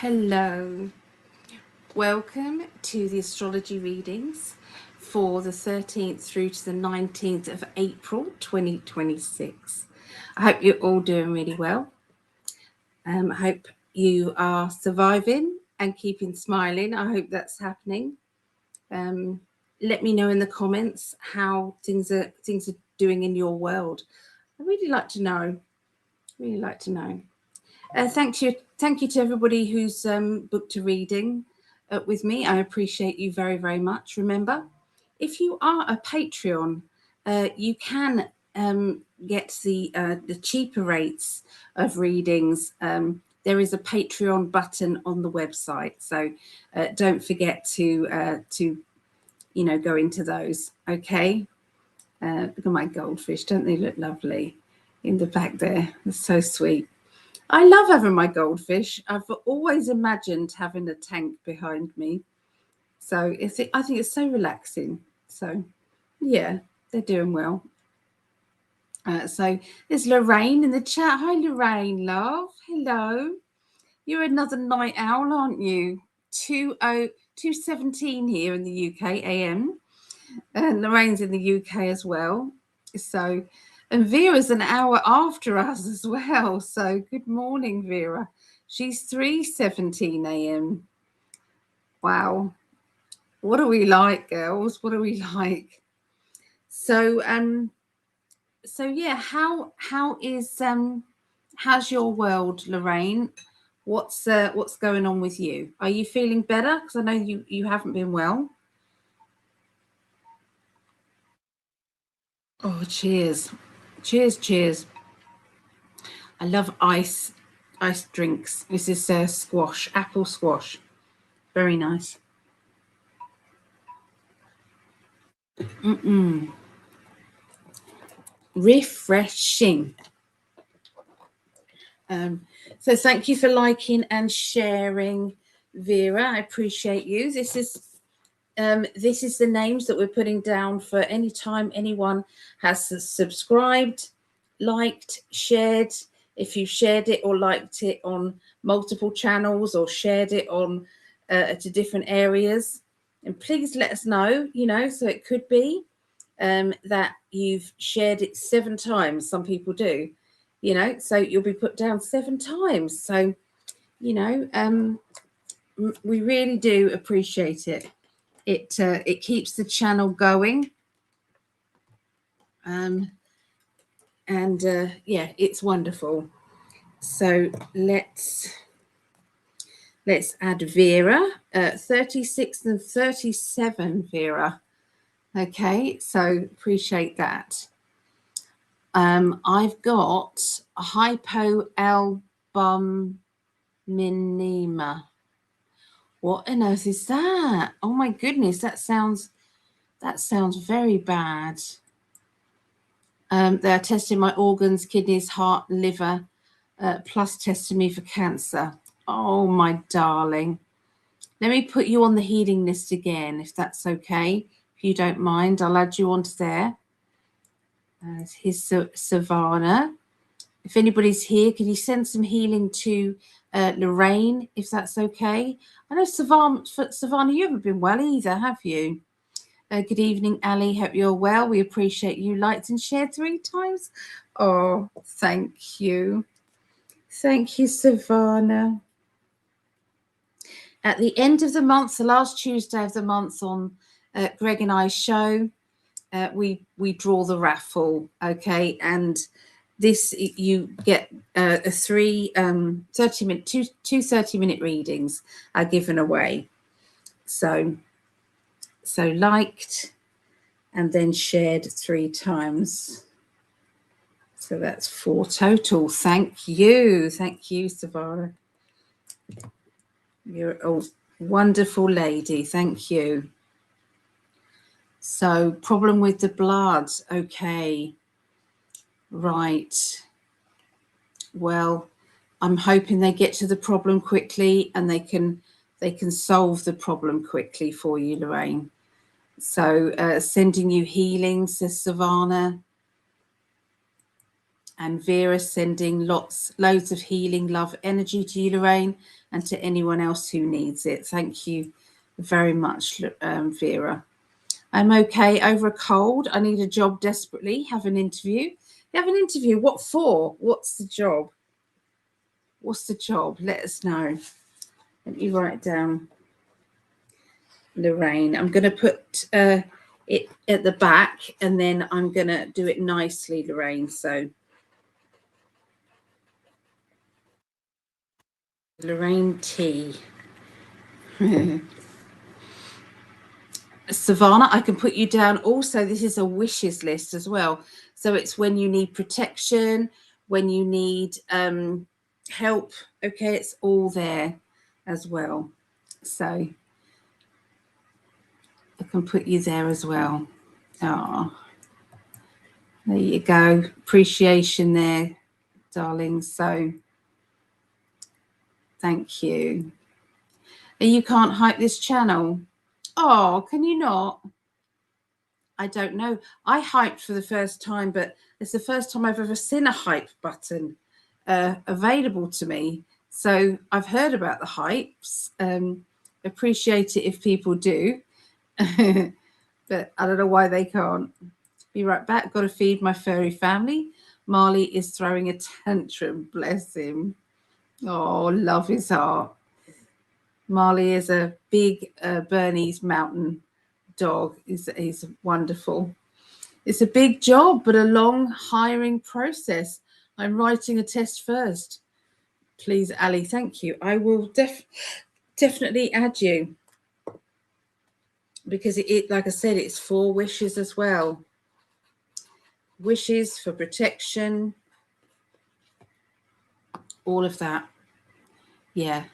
Hello, welcome to the astrology readings for the 13th through to the 19th of April 2026. I hope you're all doing really well. I hope you are surviving and keeping smiling. I hope that's happening. Let me know in the comments how things are doing in your world. I really like to know. Thank you to everybody who's booked a reading with me. I appreciate you very, very much. Remember, if you are a Patreon, you can get the cheaper rates of readings. There is a Patreon button on the website, so don't forget to go into those. Okay. Look at my goldfish. Don't they look lovely in the back there? It's so sweet. I love having my goldfish. I've always imagined having a tank behind me. So I think it's so relaxing. So, yeah, they're doing well. So there's Lorraine in the chat. Hi, Lorraine, love. Hello. You're another night owl, aren't you? 2:17 here in the UK AM. And Lorraine's in the UK as well. So... and Vera's an hour after us as well. So good morning, Vera. She's 3:17 AM. Wow. What are we like, girls? What are we like? So yeah, how's your world, Lorraine? What's going on with you? Are you feeling better? Because I know you haven't been well. Oh, cheers. Cheers. I love ice drinks. This is squash, apple squash. Very nice. Refreshing. So thank you for liking and sharing, Vera. I appreciate you. This is the names that we're putting down for any time anyone has subscribed, liked, shared. If you shared it or liked it on multiple channels or shared it on to different areas, and please let us know, so it could be that you've shared it 7 times. Some people do, so you'll be put down 7 times. So, we really do appreciate it. It keeps the channel going. Yeah, it's wonderful. So let's add Vera, 36 and 37, Vera. Okay, so appreciate that. I've got hypoalbuminema. What on earth is that? Oh my goodness, that sounds very bad. They're testing my organs, kidneys, heart, liver, plus testing me for cancer. Oh, my darling. Let me put you on the healing list again, if that's okay. If you don't mind, I'll add you onto there. Here's Savannah. If anybody's here, can you send some healing to Lorraine, if that's okay? I know, Savannah, you haven't been well either, have you? Good evening, Ali. Hope you're well. We appreciate you liked and shared 3 times. Oh, thank you. Thank you, Savannah. At the end of the month, the last Tuesday of the month on Gregg and I's show, we draw the raffle, okay? And this, you get two 30-minute readings are given away. So liked and then shared 3 times. So that's 4 total. Thank you, Savannah. You're a wonderful lady. Thank you. So problem with the blood. Okay. Right. Well, I'm hoping they get to the problem quickly and they can solve the problem quickly for you, Lorraine. So sending you healing, says Savannah. And Vera sending loads of healing, love, energy to you, Lorraine, and to anyone else who needs it. Thank you very much, Vera. I'm okay over a cold. I need a job desperately. Have an interview. You have an interview. What for? What's the job? What's the job? Let us know. Let me write down Lorraine. I'm going to put it at the back, and then I'm going to do it nicely, Lorraine. So Lorraine T. Savannah, I can put you down. Also, this is a wishes list as well. So it's when you need protection, when you need help. Okay, it's all there as well. So I can put you there as well. Oh, there you go. Appreciation there, darling. So thank you. And you can't hype this channel. Oh, can you not? I don't know. I hyped for the first time, but it's the first time I've ever seen a hype button available to me. So I've heard about the hypes. Appreciate it if people do. But I don't know why they can't. Be right back. Got to feed my furry family. Marley is throwing a tantrum. Bless him. Oh, love his heart. Marley is a big Bernese mountain dog. He's wonderful. It's a big job, but a long hiring process. I'm writing a test first. Please, Ali, thank you. I will definitely add you, because it, like I said, it's 4 wishes as well. Wishes for protection, all of that. Yeah.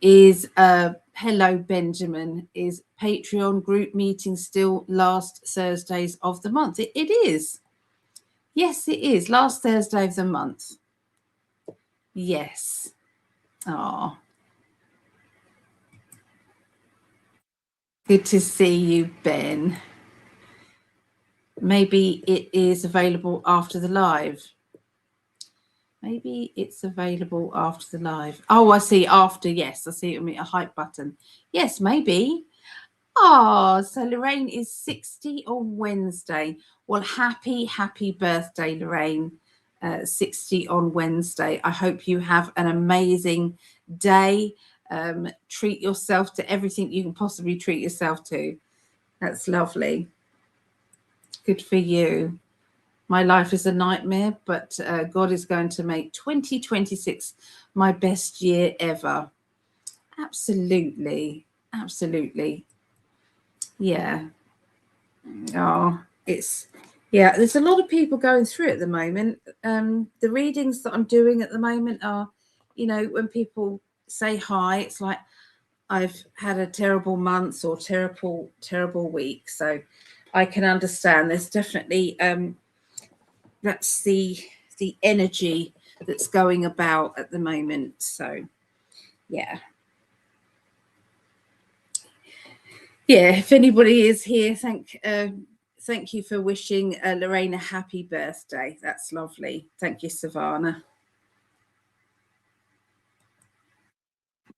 Is hello, Benjamin. Is Patreon group meeting still last Thursdays of the month? It is. Yes, it is. Last Thursday of the month. Yes. Oh. Good to see you, Ben. Maybe it is available after the live. Maybe it's available after the live. Oh, I see. After, yes. I see it. A hype button. Yes, maybe. Oh, so Lorraine is 60 on Wednesday. Well, happy birthday, Lorraine. 60 on Wednesday. I hope you have an amazing day. Treat yourself to everything you can possibly treat yourself to. That's lovely. Good for you. My life is a nightmare, but God is going to make 2026 my best year ever. Absolutely. Absolutely. Yeah. Oh, there's a lot of people going through it at the moment. The readings that I'm doing at the moment are, when people say hi, it's like I've had a terrible month or terrible week. So I can understand. There's definitely that's the energy that's going about at the moment. So yeah. If anybody is here, thank you for wishing Lorraine a happy birthday. That's lovely. Thank you, Savannah.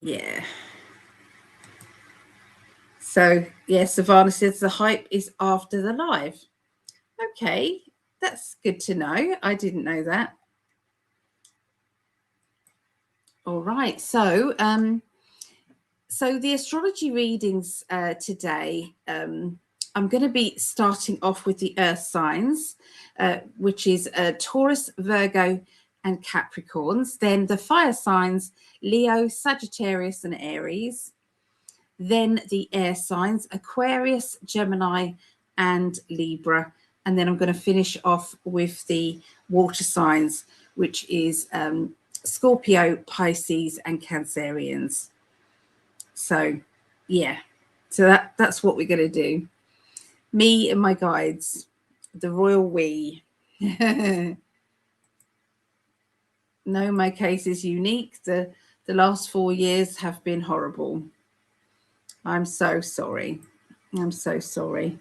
Yeah. So, Savannah says the hype is after the live. Okay, that's good to know. I didn't know that. All right. So, so the astrology readings today, I'm going to be starting off with the earth signs, which is Taurus, Virgo, and Capricorns. Then the fire signs, Leo, Sagittarius, and Aries. Then the air signs, Aquarius, Gemini, and Libra. And then I'm going to finish off with the water signs, which is Scorpio, Pisces, and Cancerians. So, so that's what we're going to do. Me and my guides, the royal we. No, my case is unique. The last 4 years have been horrible. I'm so sorry. I'm so sorry.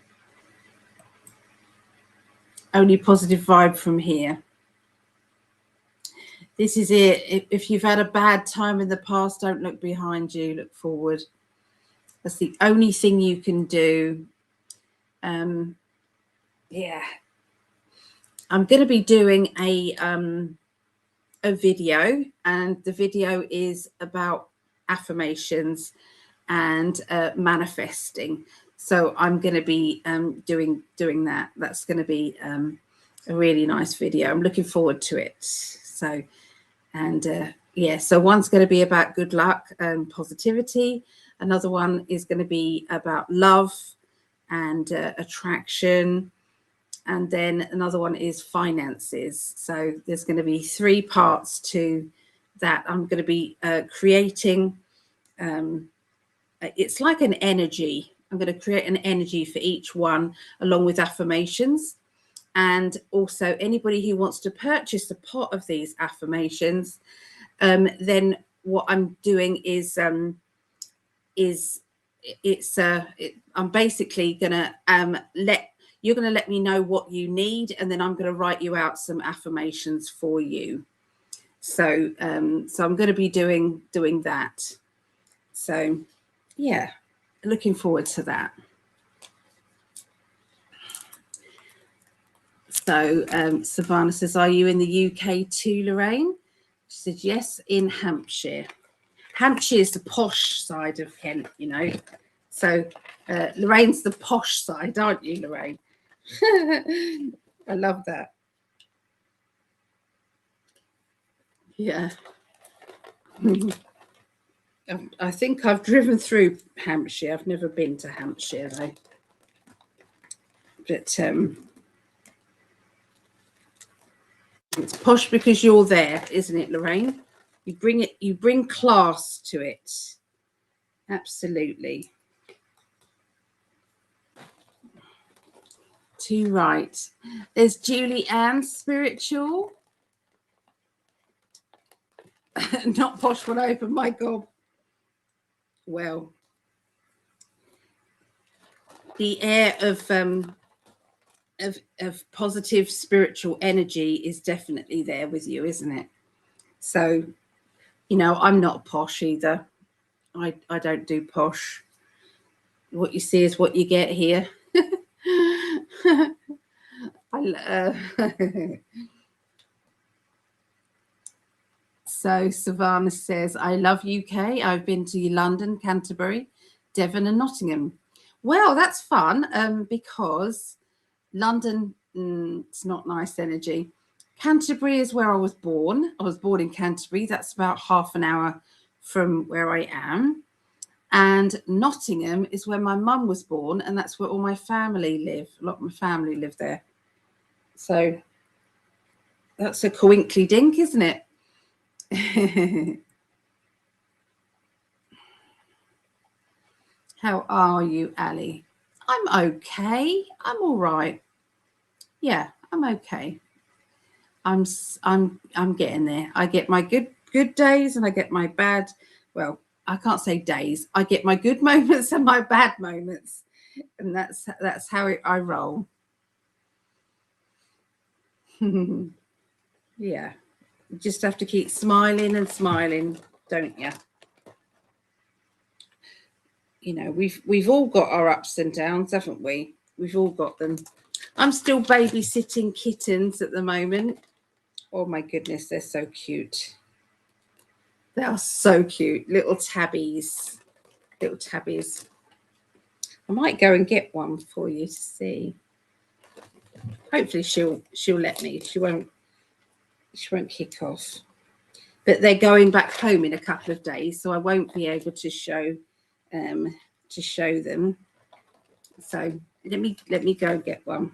only positive vibe from here. This is it. If you've had a bad time in the past, don't look behind you, look forward. That's the only thing you can do. Yeah. I'm going to be doing a video, and the video is about affirmations and manifesting. So I'm going to be doing that. That's going to be a really nice video. I'm looking forward to it. So, and yeah, so one's going to be about good luck and positivity. Another one is going to be about love and attraction. And then another one is finances. So there's going to be 3 parts to that. I'm going to be creating, it's like an energy. I'm going to create an energy for each one, along with affirmations. And also anybody who wants to purchase a pot of these affirmations, then what I'm doing is I'm basically going to you're going to let me know what you need, and then I'm going to write you out some affirmations for you. So so I'm going to be doing that. So yeah, looking forward to that. So Savannah says, are you in the UK too, Lorraine? She said, yes, in Hampshire. Hampshire is the posh side of Kent, you know. So Lorraine's the posh side, aren't you, Lorraine? I love that. Yeah. I think I've driven through Hampshire. I've never been to Hampshire, though. But it's posh because you're there, isn't it, Lorraine? You bring class to it. Absolutely. Too right. There's Julie Ann Spiritual. Not posh when I open my gob. Well, the air of positive spiritual energy is definitely there with you, isn't it? So, you know, I'm not posh either. I don't do posh. What you see is what you get here. So Savannah says, I love UK. I've been to London, Canterbury, Devon and Nottingham. Well, that's fun because London, it's not nice energy. Canterbury is where I was born. I was born in Canterbury. That's about half an hour from where I am. And Nottingham is where my mum was born, and that's where all my family live. A lot of my family live there. So that's a coinkly dink, isn't it? How are you, Ali? I'm okay. I'm all right. Yeah, I'm okay. I'm getting there. I get my good days and I get my bad. Well, I can't say days. I get my good moments and my bad moments, and that's how I roll. Yeah, you just have to keep smiling and smiling, don't you? You know, we've all got our ups and downs, haven't we? We've all got them. I'm still babysitting kittens at the moment. Oh my goodness, they're so cute. They are so cute, little tabbies. Little tabbies. I might go and get one for you to see. Hopefully she'll let me. She won't kick off. But they're going back home in a couple of days, so I won't be able to show them. So let me go and get one.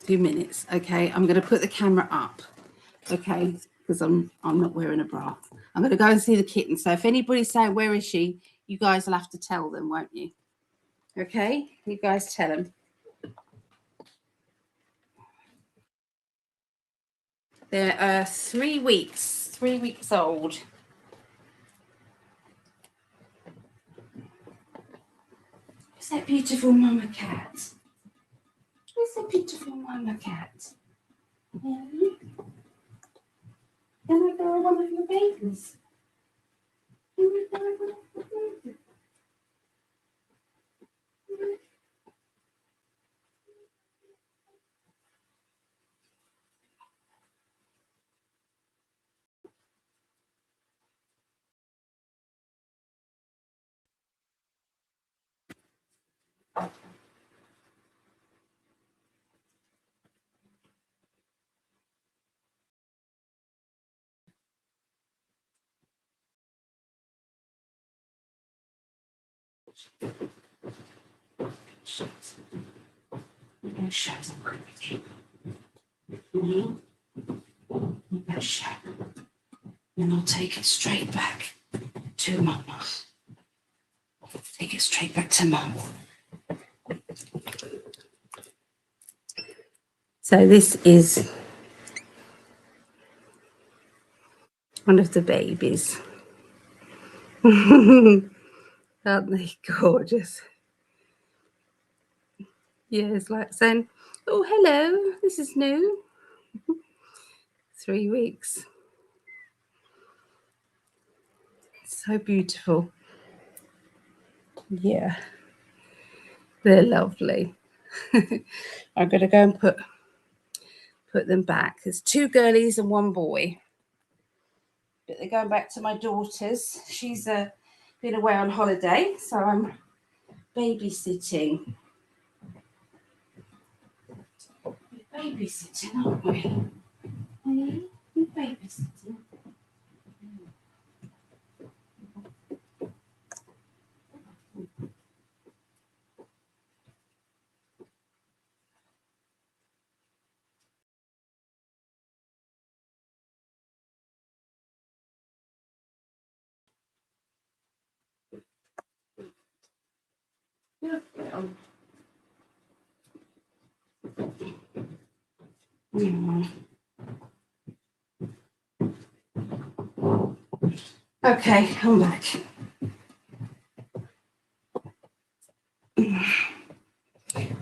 2 minutes. Okay, I'm going to put the camera up. Okay, because I'm not wearing a bra. I'm going to go and see the kitten. So if anybody's saying, where is she? You guys will have to tell them, won't you? Okay, you guys tell them. They're 3 weeks old. that beautiful mama cat? Where's the beautiful mama cat? Yeah. Can I borrow one of your babies? Can I borrow one of your babies? Shut. You better shut. You better shut. And I'll take it straight back to Mama. Take it straight back to Mum. So this is one of the babies. Aren't they gorgeous? Yeah, it's like saying, oh, hello, this is new. 3 weeks. So beautiful. Yeah, they're lovely. I'm going to go and put them back. There's 2 girlies and 1 boy. But they're going back to my daughter's. She's been away on holiday, so I'm babysitting. We're babysitting, aren't we? We're babysitting. Okay, I'm back.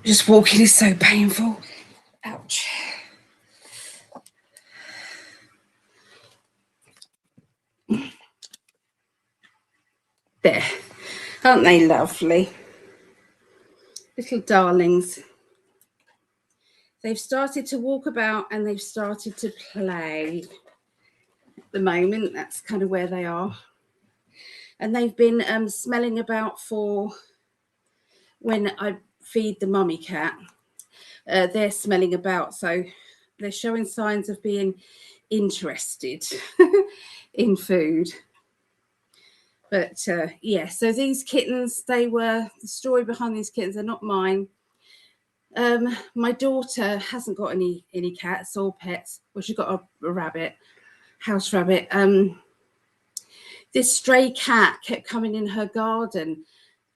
Just walking is so painful. Ouch. There. Aren't they lovely? Little darlings. They've started to walk about and they've started to play. At the moment, that's kind of where they are. And they've been smelling about for when I feed the mummy cat. They're smelling about, so they're showing signs of being interested in food. But yeah, so these kittens, the story behind these kittens are not mine. My daughter hasn't got any cats or pets. Well, she's got a rabbit, house rabbit. This stray cat kept coming in her garden,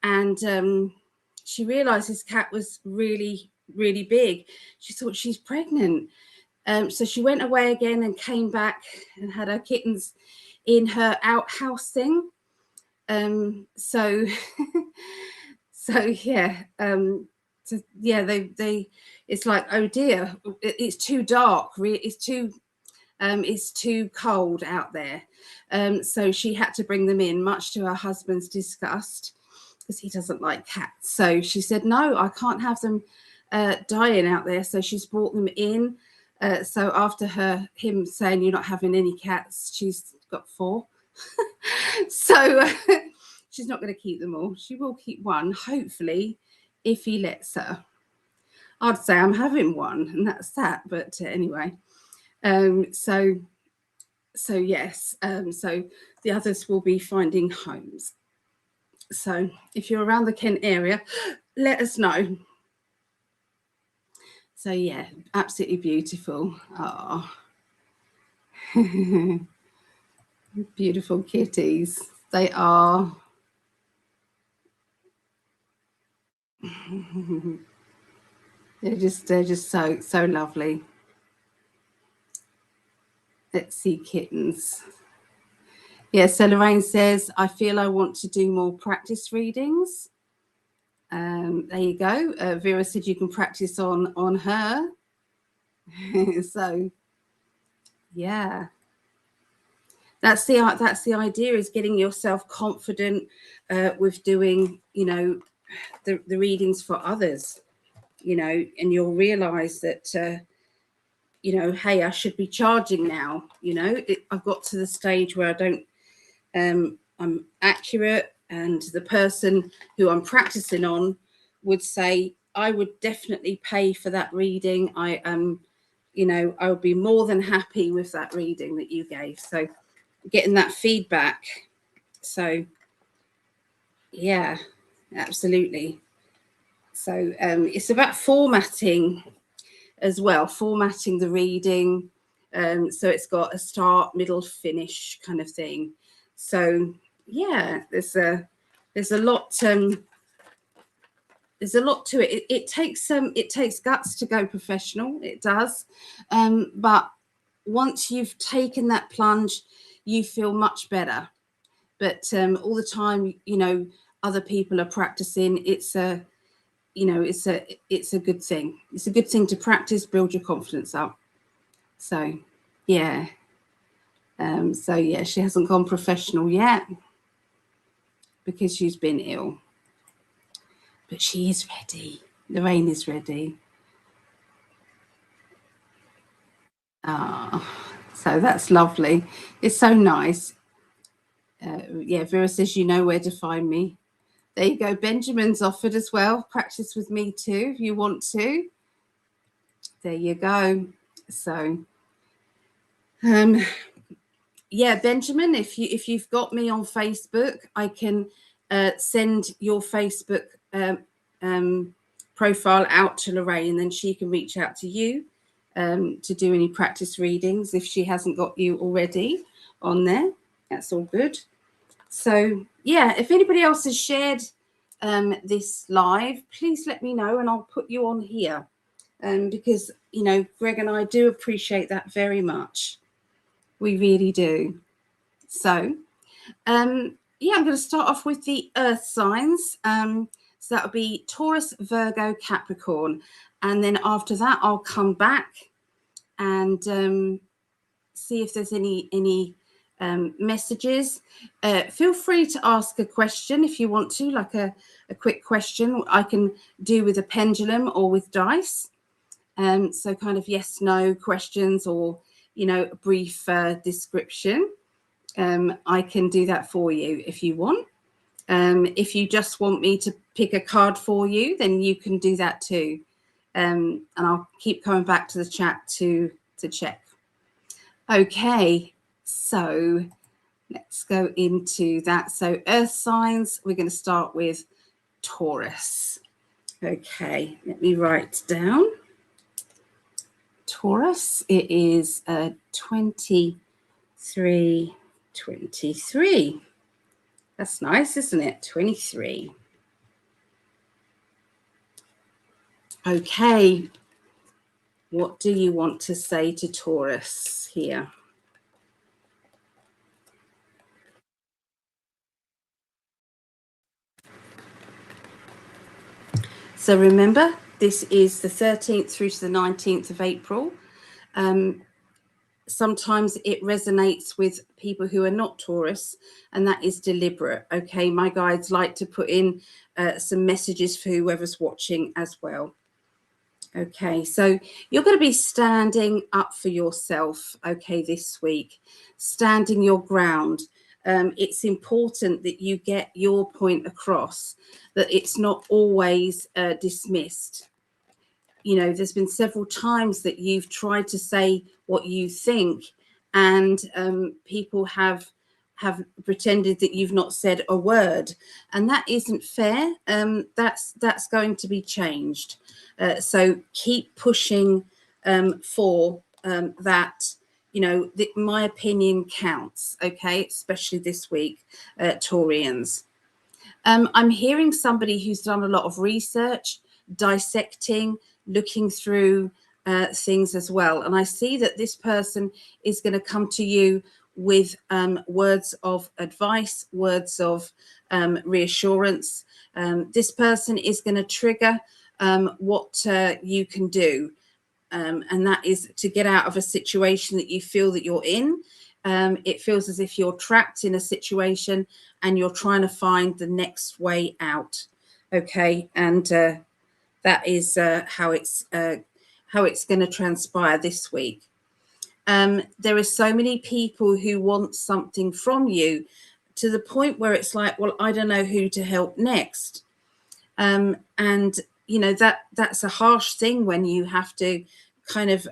and she realized this cat was really, really big. She thought she's pregnant. So she went away again and came back and had her kittens in her outhouse thing. So yeah, they it's like, oh dear, it's too dark, it's too cold out there. So she had to bring them in, much to her husband's disgust, because he doesn't like cats. So she said, no, I can't have them dying out there. So she's brought them in. So after him saying you're not having any cats, she's got 4. So she's not going to keep them all. She will keep 1, hopefully, if he lets her. I'd say I'm having 1, and that's that. But anyway, so yes, so the others will be finding homes. So if you're around the Kent area, let us know. So yeah, absolutely beautiful. Oh. Beautiful kitties. They are. they're just so lovely. Let's see, kittens. Yeah, so Lorraine says, I feel I want to do more practice readings. There you go. Vera said you can practice on her. So yeah, that's the idea, is getting yourself confident with doing, you know, the readings for others, you know, and you'll realize that you know, hey, I should be charging now. You know, I've got to the stage where I don't I'm accurate, and the person who I'm practicing on would say, I would definitely pay for that reading. I you know, I would be more than happy with that reading that you gave. So getting that feedback. So yeah, absolutely. So it's about formatting as well, formatting the reading. So it's got a start, middle, finish kind of thing. So yeah, there's a lot there's a lot to it. It takes guts to go professional. It does, but once you've taken that plunge, you feel much better. But all the time, you know, other people are practicing. It's a, you know, it's a good thing. It's a good thing to practice, build your confidence up. So yeah. So yeah, she hasn't gone professional yet because she's been ill. But she is ready. Lorraine is ready. So that's lovely. It's so nice. Yeah, Vera says you know where to find me. There you go. Benjamin's offered as well. Practice with me too if you want to. There you go. So yeah, Benjamin, if you've got me on Facebook, I can send your Facebook profile out to Lorraine, and then she can reach out to you to do any practice readings if she hasn't got you already on there. That's all good. So yeah, if anybody else has shared this live, please let me know and I'll put you on here, because, you know, Greg and I do appreciate that very much. We really do. So yeah, I'm going to start off with the earth signs. So that'll be Taurus, Virgo, Capricorn. And then after that, I'll come back and see if there's any messages. Feel free to ask a question if you want to, like a quick question. I can do with a pendulum or with dice. So kind of yes, no questions, or, you know, a brief description. I can do that for you if you want. If you just want me to pick a card for you, then you can do that too. And I'll keep coming back to the chat to check. Okay, so let's go into that. So earth signs, we're going to start with Taurus. Okay, let me write down. Taurus, it is 23. That's nice, isn't it? 23. Okay. What do you want to say to Taurus here? So remember, this is the 13th through to the 19th of April. Sometimes it resonates with people who are not Taurus, and that is deliberate. Okay, my guides like to put in some messages for whoever's watching as well. Okay, so you're going to be standing up for yourself, okay, this week, standing your ground. It's important that you get your point across, that it's not always dismissed. You know, there's been several times that you've tried to say what you think, and people have pretended that you've not said a word, and that isn't fair. That's going to be changed. So keep pushing for that. You know, my opinion counts. Okay, especially this week, Taurians. I'm hearing somebody who's done a lot of research, dissecting, looking through things as well. And I see that this person is going to come to you with words of advice, words of reassurance. This person is going to trigger what you can do. And that is to get out of a situation that you feel that you're in. It feels as if you're trapped in a situation and you're trying to find the next way out. Okay. And that is how it's going to transpire this week. There are so many people who want something from you, to the point where it's like, well, I don't know who to help next. And you know, that's a harsh thing when you have to kind of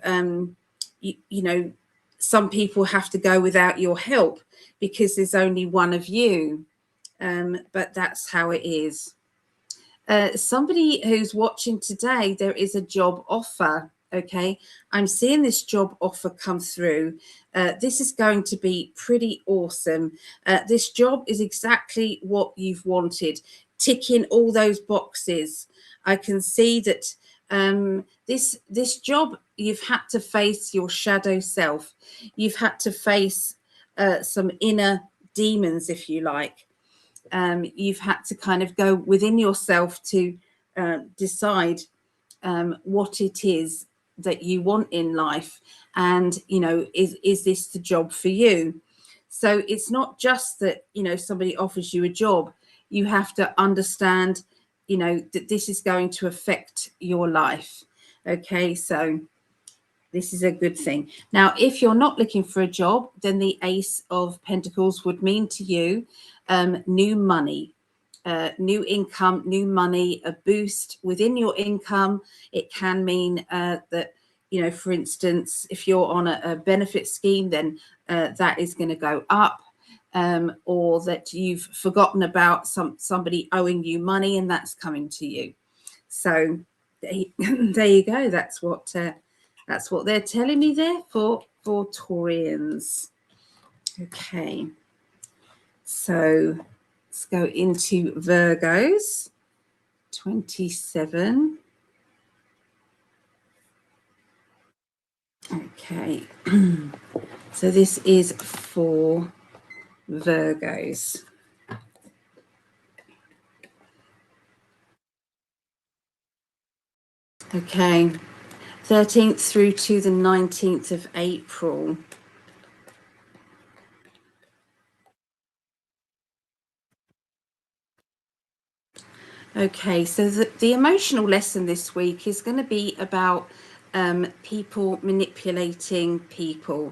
you know, some people have to go without your help because there's only one of you. But that's how it is. Somebody who's watching today, there is a job offer. Okay, I'm seeing this job offer come through. This is going to be pretty awesome. This job is exactly what you've wanted, ticking all those boxes. I can see that this job, you've had to face your shadow self. You've had to face some inner demons, if you like. You've had to kind of go within yourself to decide what it is that you want in life, and you know, is this the job for you? So it's not just that, you know, somebody offers you a job. You have to understand, you know, that this is going to affect your life. Okay, so this is a good thing. Now, if you're not looking for a job, then the Ace of Pentacles would mean to you new money, new income, new money, a boost within your income. It can mean that, you know, for instance, if you're on a benefit scheme, then that is going to go up, or that you've forgotten about somebody owing you money and that's coming to you. So there you go. That's what they're telling me there for Taurians. Okay, so let's go into Virgos. 27. Okay, so this is for Virgos. Okay, 13th through to the 19th of April. Okay, so the emotional lesson this week is going to be about people manipulating people,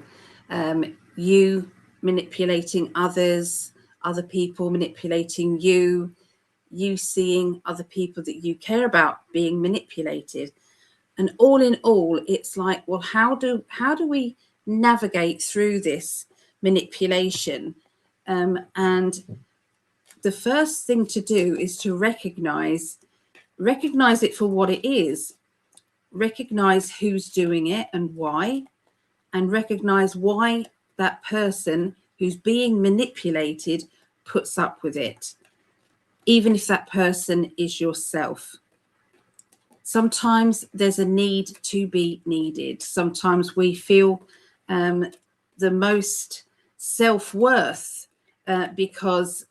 you manipulating others, other people manipulating you, you seeing other people that you care about being manipulated. And all in all, it's like, well, how do we navigate through this manipulation? And the first thing to do is to recognize it for what it is, recognize who's doing it and why, and recognize why that person who's being manipulated puts up with it, even if that person is yourself. Sometimes there's a need to be needed. Sometimes we feel the most self-worth because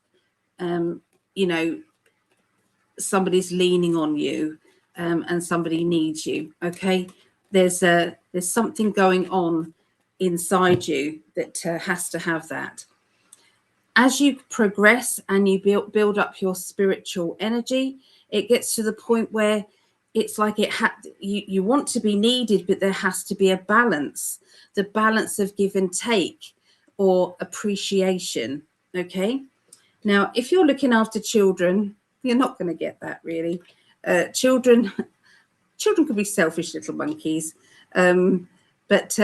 you know, somebody's leaning on you and somebody needs you. Okay, there's something going on inside you that has to have that. As you progress and you build up your spiritual energy, it gets to the point where it's like you want to be needed, but there has to be a balance, the balance of give and take or appreciation. Okay, now if you're looking after children, you're not going to get that really. Children can be selfish little monkeys, but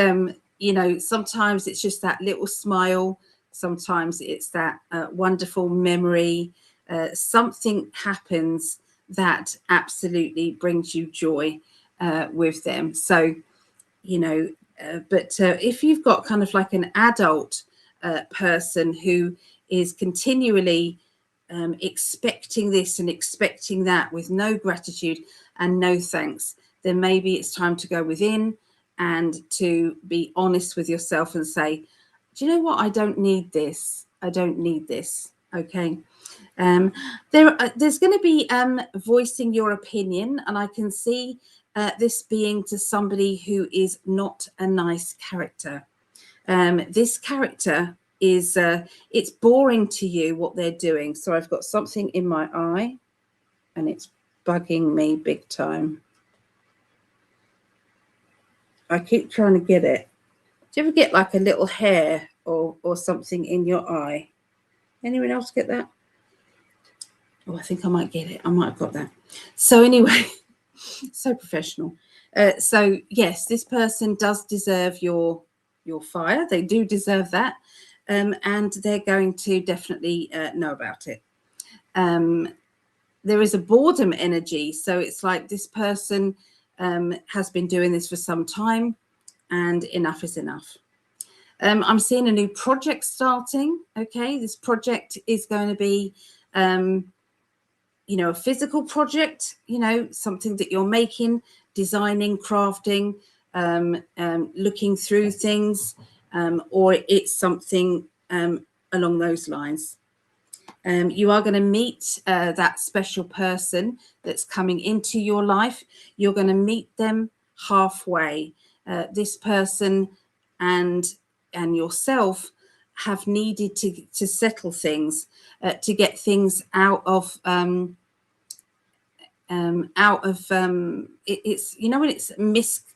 you know, sometimes it's just that little smile. Sometimes it's that wonderful memory. Something happens that absolutely brings you joy with them. So, you know, but if you've got kind of like an adult person who is continually expecting this and expecting that with no gratitude and no thanks, then maybe it's time to go within and to be honest with yourself and say, do you know what? I don't need this. I don't need this. Okay. There's going to be voicing your opinion, and I can see this being to somebody who is not a nice character. This character is, it's boring to you what they're doing. So I've got something in my eye and it's bugging me big time. I keep trying to get it. Do you ever get like a little hair or something in your eye? Anyone else get that? Oh, I think I might get it. I might have got that. So anyway, so professional. So yes, this person does deserve your fire. They do deserve that. And they're going to definitely know about it. There is a boredom energy. So it's like this person has been doing this for some time and enough is enough. I'm seeing a new project starting. Okay, this project is going to be, a physical project, something that you're making, designing, crafting, looking through things, or it's something along those lines. You are going to meet that special person that's coming into your life. You're going to meet them halfway. This person and yourself have needed to settle things, to get things out of it's when it's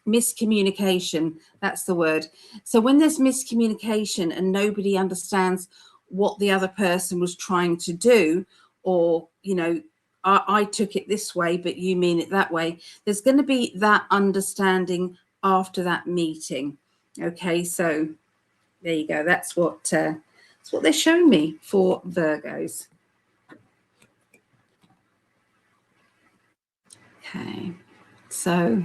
miscommunication, that's the word. So when there's miscommunication and nobody understands what the other person was trying to do, or I took it this way but you mean it that way, there's going to be that understanding after that meeting. Okay, so there you go. That's what they're showing me for Virgos. Okay, so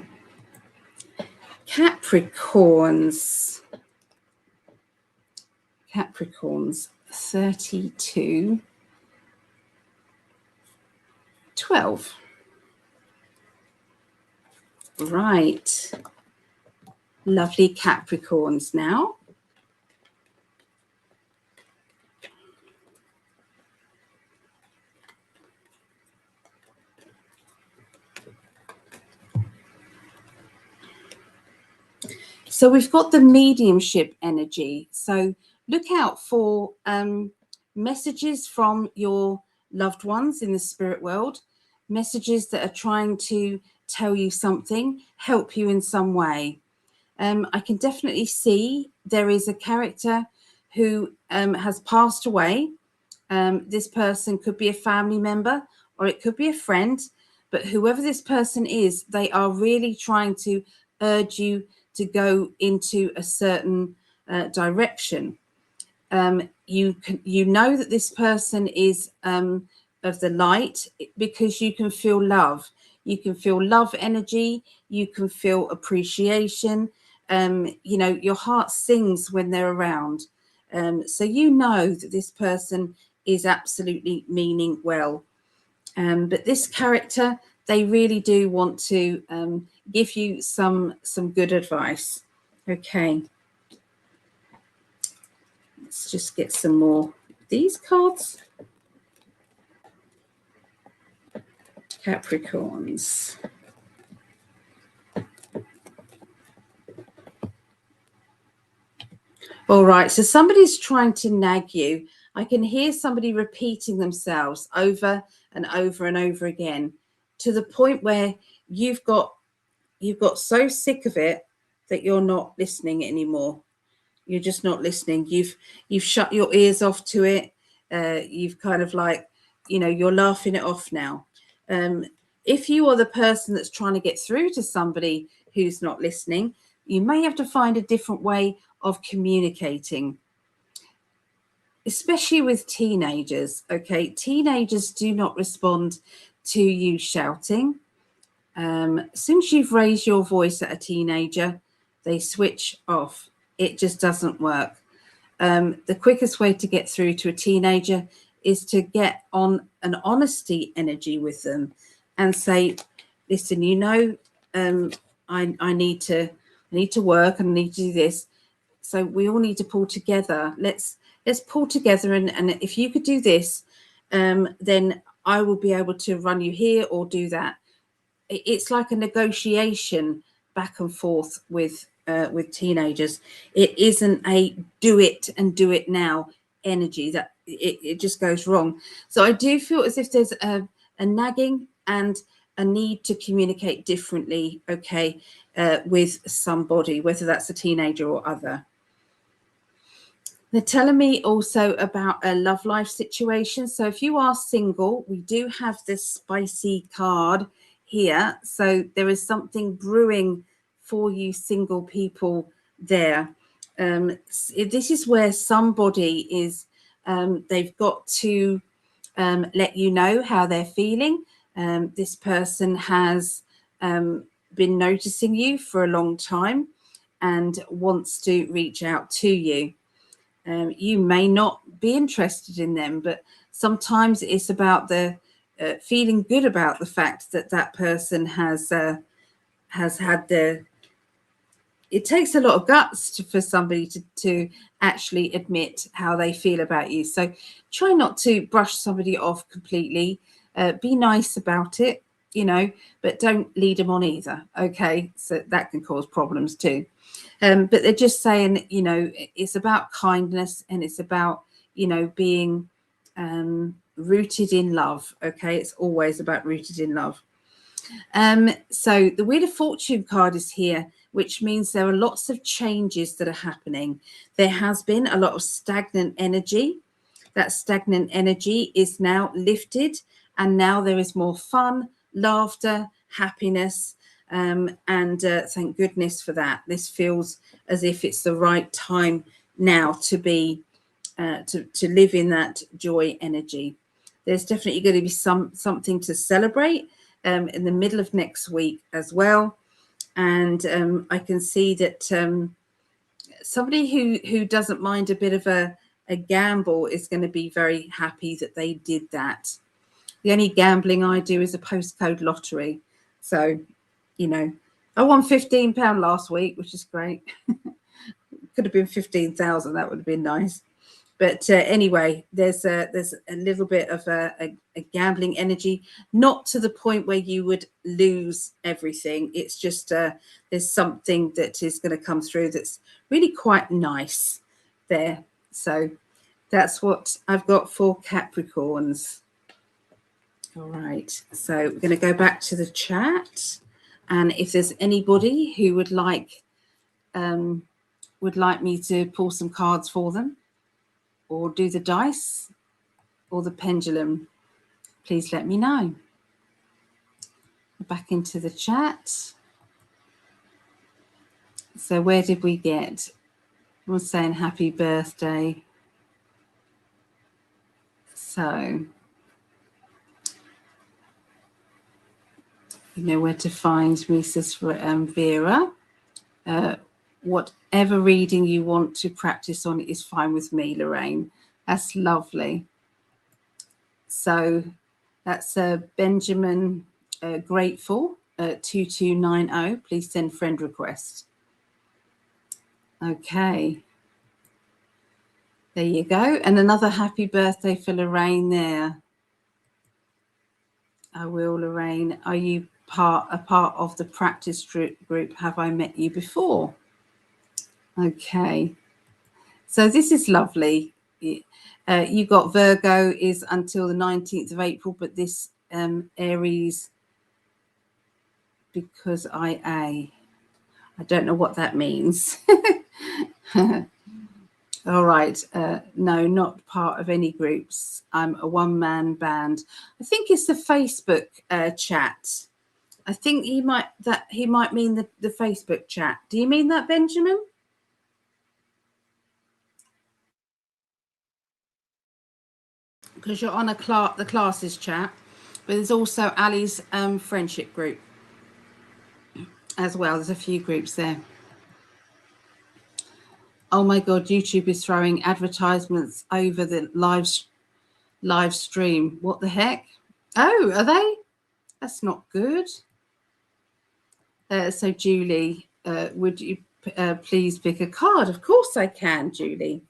Capricorns 32:12. Right, lovely Capricorns now. So we've got the mediumship energy. So look out for messages from your loved ones in the spirit world, messages that are trying to tell you something, help you in some way. I can definitely see there is a character who has passed away. This person could be a family member or it could be a friend, but whoever this person is, they are really trying to urge you to go into a certain direction. You know that this person is of the light because you can feel love. You can feel love energy. You can feel appreciation. Your heart sings when they're around. So you know that this person is absolutely meaning well. But this character, they really do want to give you some good advice. Okay. Let's just get some more of these cards. Capricorns. All right, so somebody's trying to nag you. I can hear somebody repeating themselves over and over and over again to the point where you've got so sick of it that you're not listening anymore. You're just not listening. You've shut your ears off to it. You've kind of like, you're laughing it off now. If you are the person that's trying to get through to somebody who's not listening, you may have to find a different way of communicating, especially with teenagers. Okay, teenagers do not respond to you shouting. Since you've raised your voice at a teenager, they switch off. It just doesn't work. The quickest way to get through to a teenager is to get on an honesty energy with them and say, listen, I need to work and I need to do this. So we all need to pull together. Let's pull together, and if you could do this, then I will be able to run you here or do that. It's like a negotiation back and forth with teenagers. It isn't a do it and do it now energy. That it just goes wrong. So I do feel as if there's a nagging and a need to communicate differently, okay, with somebody, whether that's a teenager or other. They're telling me also about a love life situation. So if you are single, we do have this spicy card here. So there is something brewing for you single people there. This is where somebody is, they've got to let you know how they're feeling. This person has been noticing you for a long time and wants to reach out to you. You may not be interested in them, but sometimes it's about the feeling good about the fact that that person has had the. It takes a lot of guts for somebody to actually admit how they feel about you. So try not to brush somebody off completely. Be nice about it, you know, but don't lead them on either. Okay, so that can cause problems too. But they're just saying, you know, it's about kindness and it's about, you know, being rooted in love. Okay, it's always about rooted in love. So the Wheel of Fortune card is here, which means there are lots of changes that are happening. There has been a lot of stagnant energy. That stagnant energy is now lifted, and now there is more fun, laughter, happiness. And thank goodness for that. This feels as if it's the right time now to be to live in that joy energy. There's definitely going to be something to celebrate in the middle of next week as well. And I can see that somebody who doesn't mind a bit of a gamble is going to be very happy that they did that. The only gambling I do is a postcode lottery. So, you know, I won £15 last week, which is great. Could have been 15,000. That would have been nice. But anyway, there's a little bit of a gambling energy, not to the point where you would lose everything. It's just there's something that is going to come through that's really quite nice there. So that's what I've got for Capricorns. All right, so we're going to go back to the chat, and if there's anybody who would like me to pull some cards for them, or do the dice, or the pendulum, please let me know. Back into the chat. So where did we get? We're saying happy birthday. So you know where to find me, says Vera. Whatever reading you want to practice on is fine with me, Lorraine. That's lovely. So that's Benjamin Grateful 2290. Please send friend request. Okay. There you go. And another happy birthday for Lorraine there. I will, Lorraine. Are you a part of the practice group? Have I met you before? Okay. So this is lovely. You got Virgo is until the 19th of April, but this Aries, because I don't know what that means. All right. No, not part of any groups. I'm a one-man band. I think it's the Facebook chat. I think he might mean the Facebook chat. Do you mean that, Benjamin? Because you're on the classes chat, but there's also Ali's friendship group as well. There's a few groups there. Oh my God, YouTube is throwing advertisements over the live stream. What the heck? Oh, are they? That's not good. So Julie, would you please pick a card? Of course I can, Julie.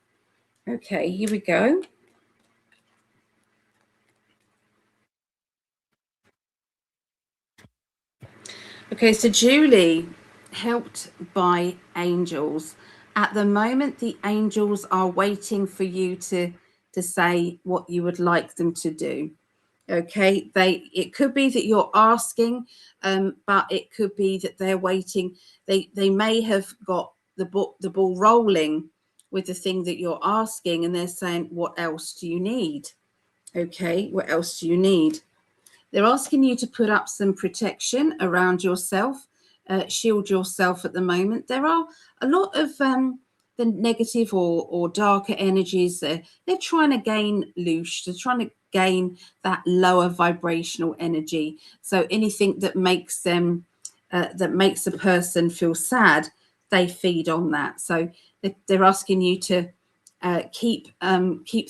Okay, here we go. Okay, so Julie, helped by angels. At the moment, the angels are waiting for you to say what you would like them to do. Okay, it could be that you're asking, but it could be that they're waiting. They may have got the ball rolling with the thing that you're asking, and they're saying, what else do you need? Okay, what else do you need? They're asking you to put up some protection around yourself, shield yourself at the moment. There are a lot of the negative or darker energies. They're trying to gain loose. They're trying to gain that lower vibrational energy. So anything that makes them, that makes a person feel sad, they feed on that. So they're asking you to keep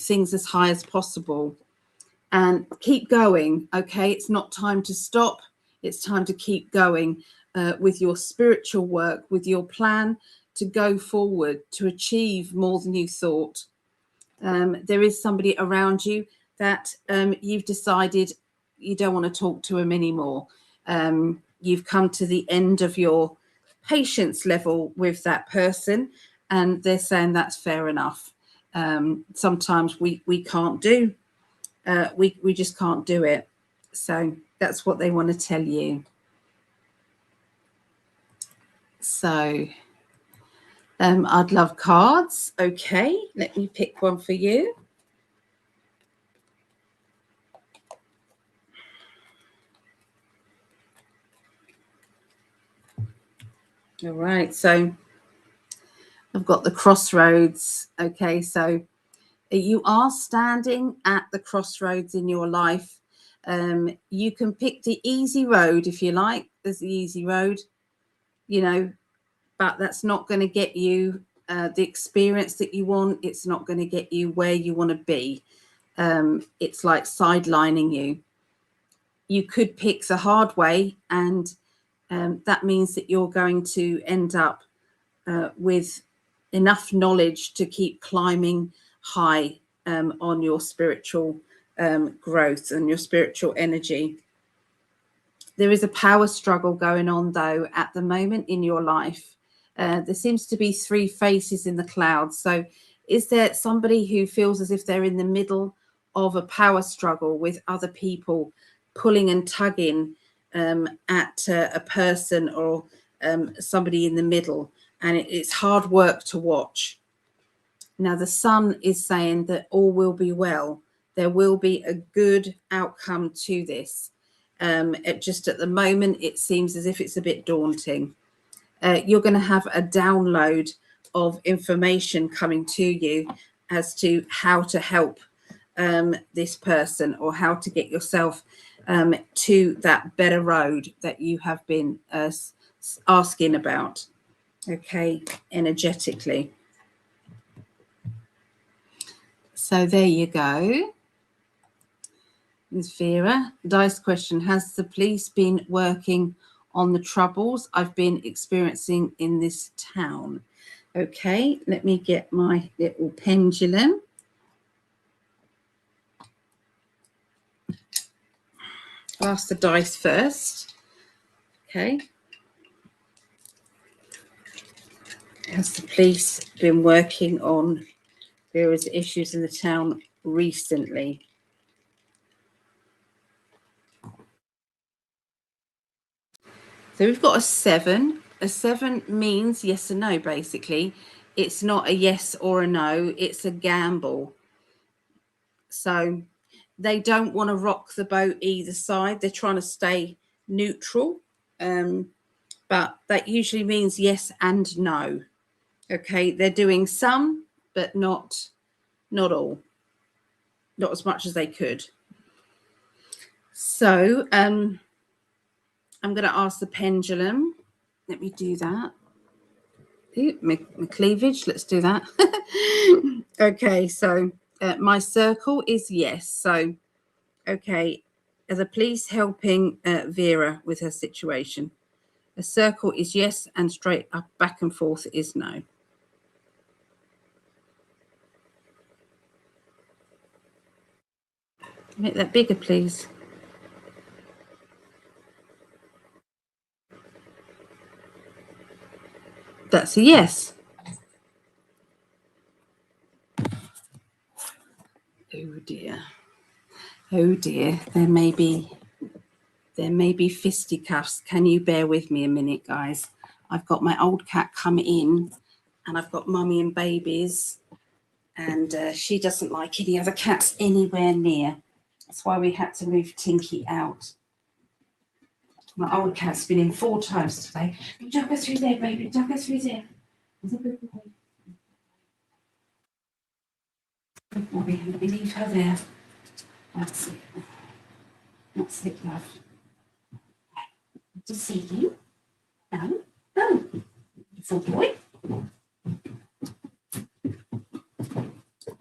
things as high as possible. And keep going. Okay, it's not time to stop. It's time to keep going with your spiritual work, with your plan to go forward, to achieve more than you thought. There is somebody around you that you've decided you don't want to talk to him anymore. You've come to the end of your patience level with that person, and they're saying that's fair enough. Sometimes we can't do. We just can't do it. So that's what they want to tell you. So I'd love cards. Okay, let me pick one for you. All right, so I've got the crossroads. Okay, so you are standing at the crossroads in your life. You can pick the easy road if you like. There's the easy road, you know, but that's not going to get you the experience that you want. It's not going to get you where you want to be. It's like sidelining you. You could pick the hard way, and that means that you're going to end up with enough knowledge to keep climbing high on your spiritual growth and your spiritual energy. There is a power struggle going on, though, at the moment in your life. There seems to be three faces in the clouds. So is there somebody who feels as if they're in the middle of a power struggle with other people pulling and tugging at a person or somebody in the middle? And it's hard work to watch. Now, the sun is saying that all will be well. There will be a good outcome to this. Just at the moment, it seems as if it's a bit daunting. You're going to have a download of information coming to you as to how to help this person or how to get yourself to that better road that you have been asking about. Okay, energetically. So there you go. Ms. Vera, dice question. Has the police been working on the troubles I've been experiencing in this town? Okay, let me get my little pendulum. I'll ask the dice first. Okay. Has the police been working on various issues in the town recently? So we've got a 7. A 7 means yes or no, basically. It's not a yes or a no. It's a gamble. So they don't want to rock the boat either side. They're trying to stay neutral. But that usually means yes and no. Okay, they're doing some, but not all. Not as much as they could. So I'm going to ask the pendulum. Let me do that. Ooh, my cleavage. Let's do that. Okay, so my circle is yes. So, okay, are the police helping Vera with her situation? A circle is yes, and straight up, back and forth is no. Make that bigger, please. That's a yes. Oh dear. Oh dear. There may be fisticuffs. Can you bear with me a minute, guys? I've got my old cat come in, and I've got mummy and babies, and she doesn't like any other cats anywhere near. That's why we had to move Tinky out. My old cat's been in 4 times today. Don't go through there, baby. Don't go through there. Good boy. Let me leave her there. That's it. That's it, love. Good to see you. No. No. Good boy.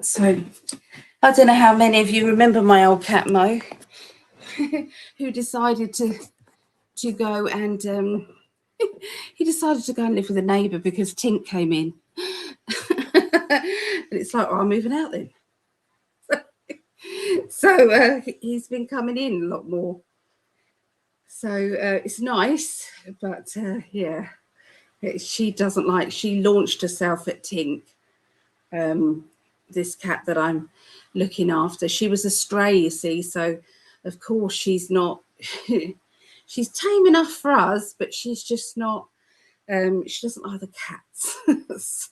So, I don't know how many of you remember my old cat Mo, who decided to go and he decided to go and live with a neighbour because Tink came in. And it's like, oh, I'm moving out then. So he's been coming in a lot more. So it's nice, but yeah, she doesn't like. She launched herself at Tink, this cat that I'm looking after. She was a stray, you see, so of course she's not. She's tame enough for us, but she's just not. She doesn't like the cats.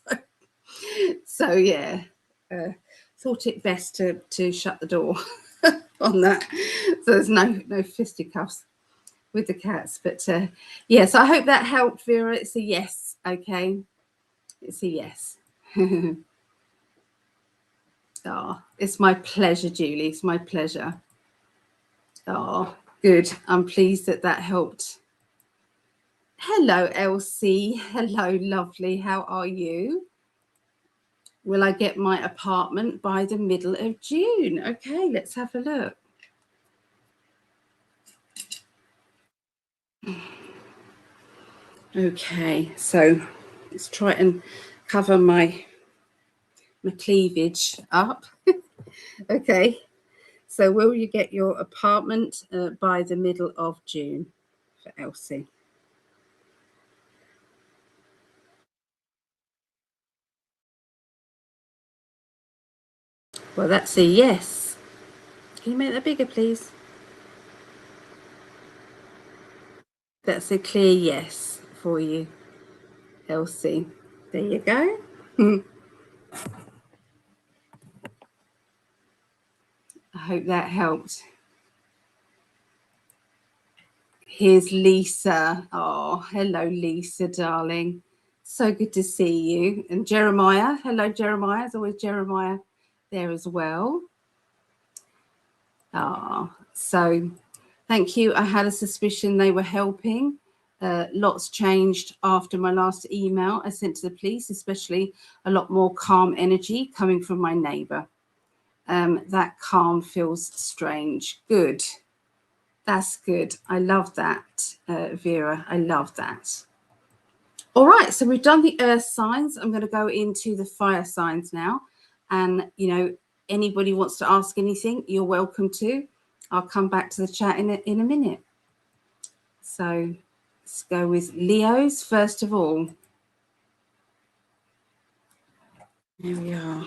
so yeah, thought it best to shut the door on that. So there's no fisticuffs with the cats. But yes, I hope that helped, Vera. It's a yes. Okay, it's a yes. Oh, it's my pleasure, Julie. It's my pleasure. Oh, good. I'm pleased that helped. Hello, Elsie. Hello, lovely. How are you? Will I get my apartment by the middle of June? Okay, let's have a look. Okay, so let's try and cover my cleavage up. Okay, so will you get your apartment by the middle of June for Elsie? Well, that's a yes. Can you make that bigger, please? That's a clear yes for you, Elsie. There you go. I hope that helped. Here's Lisa. Oh, hello, Lisa, darling. So good to see you. And Jeremiah. Hello, Jeremiah. There's always Jeremiah there as well. Oh, so thank you. I had a suspicion they were helping. Lots changed after my last email I sent to the police, especially a lot more calm energy coming from my neighbour. That calm feels strange. Good. That's good. I love that, Vera. I love that. All right, so we've done the earth signs. I'm going to go into the fire signs now. And, you know, anybody wants to ask anything, you're welcome to. I'll come back to the chat in a minute. So let's go with Leos first of all. Here we are.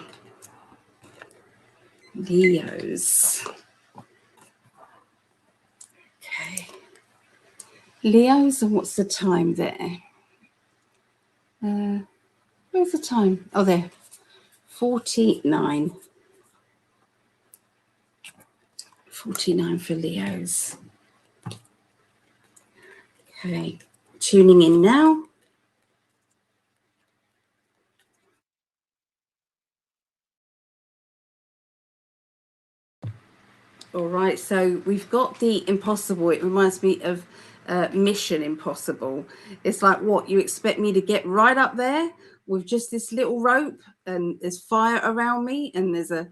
Leos. Okay. Leos, and what's the time there? Where's the time? Oh, there. 49. 49 for Leos. Okay. Tuning in now. All right, so we've got the impossible. It reminds me of Mission Impossible. It's like, what, you expect me to get right up there with just this little rope, and there's fire around me, and there's a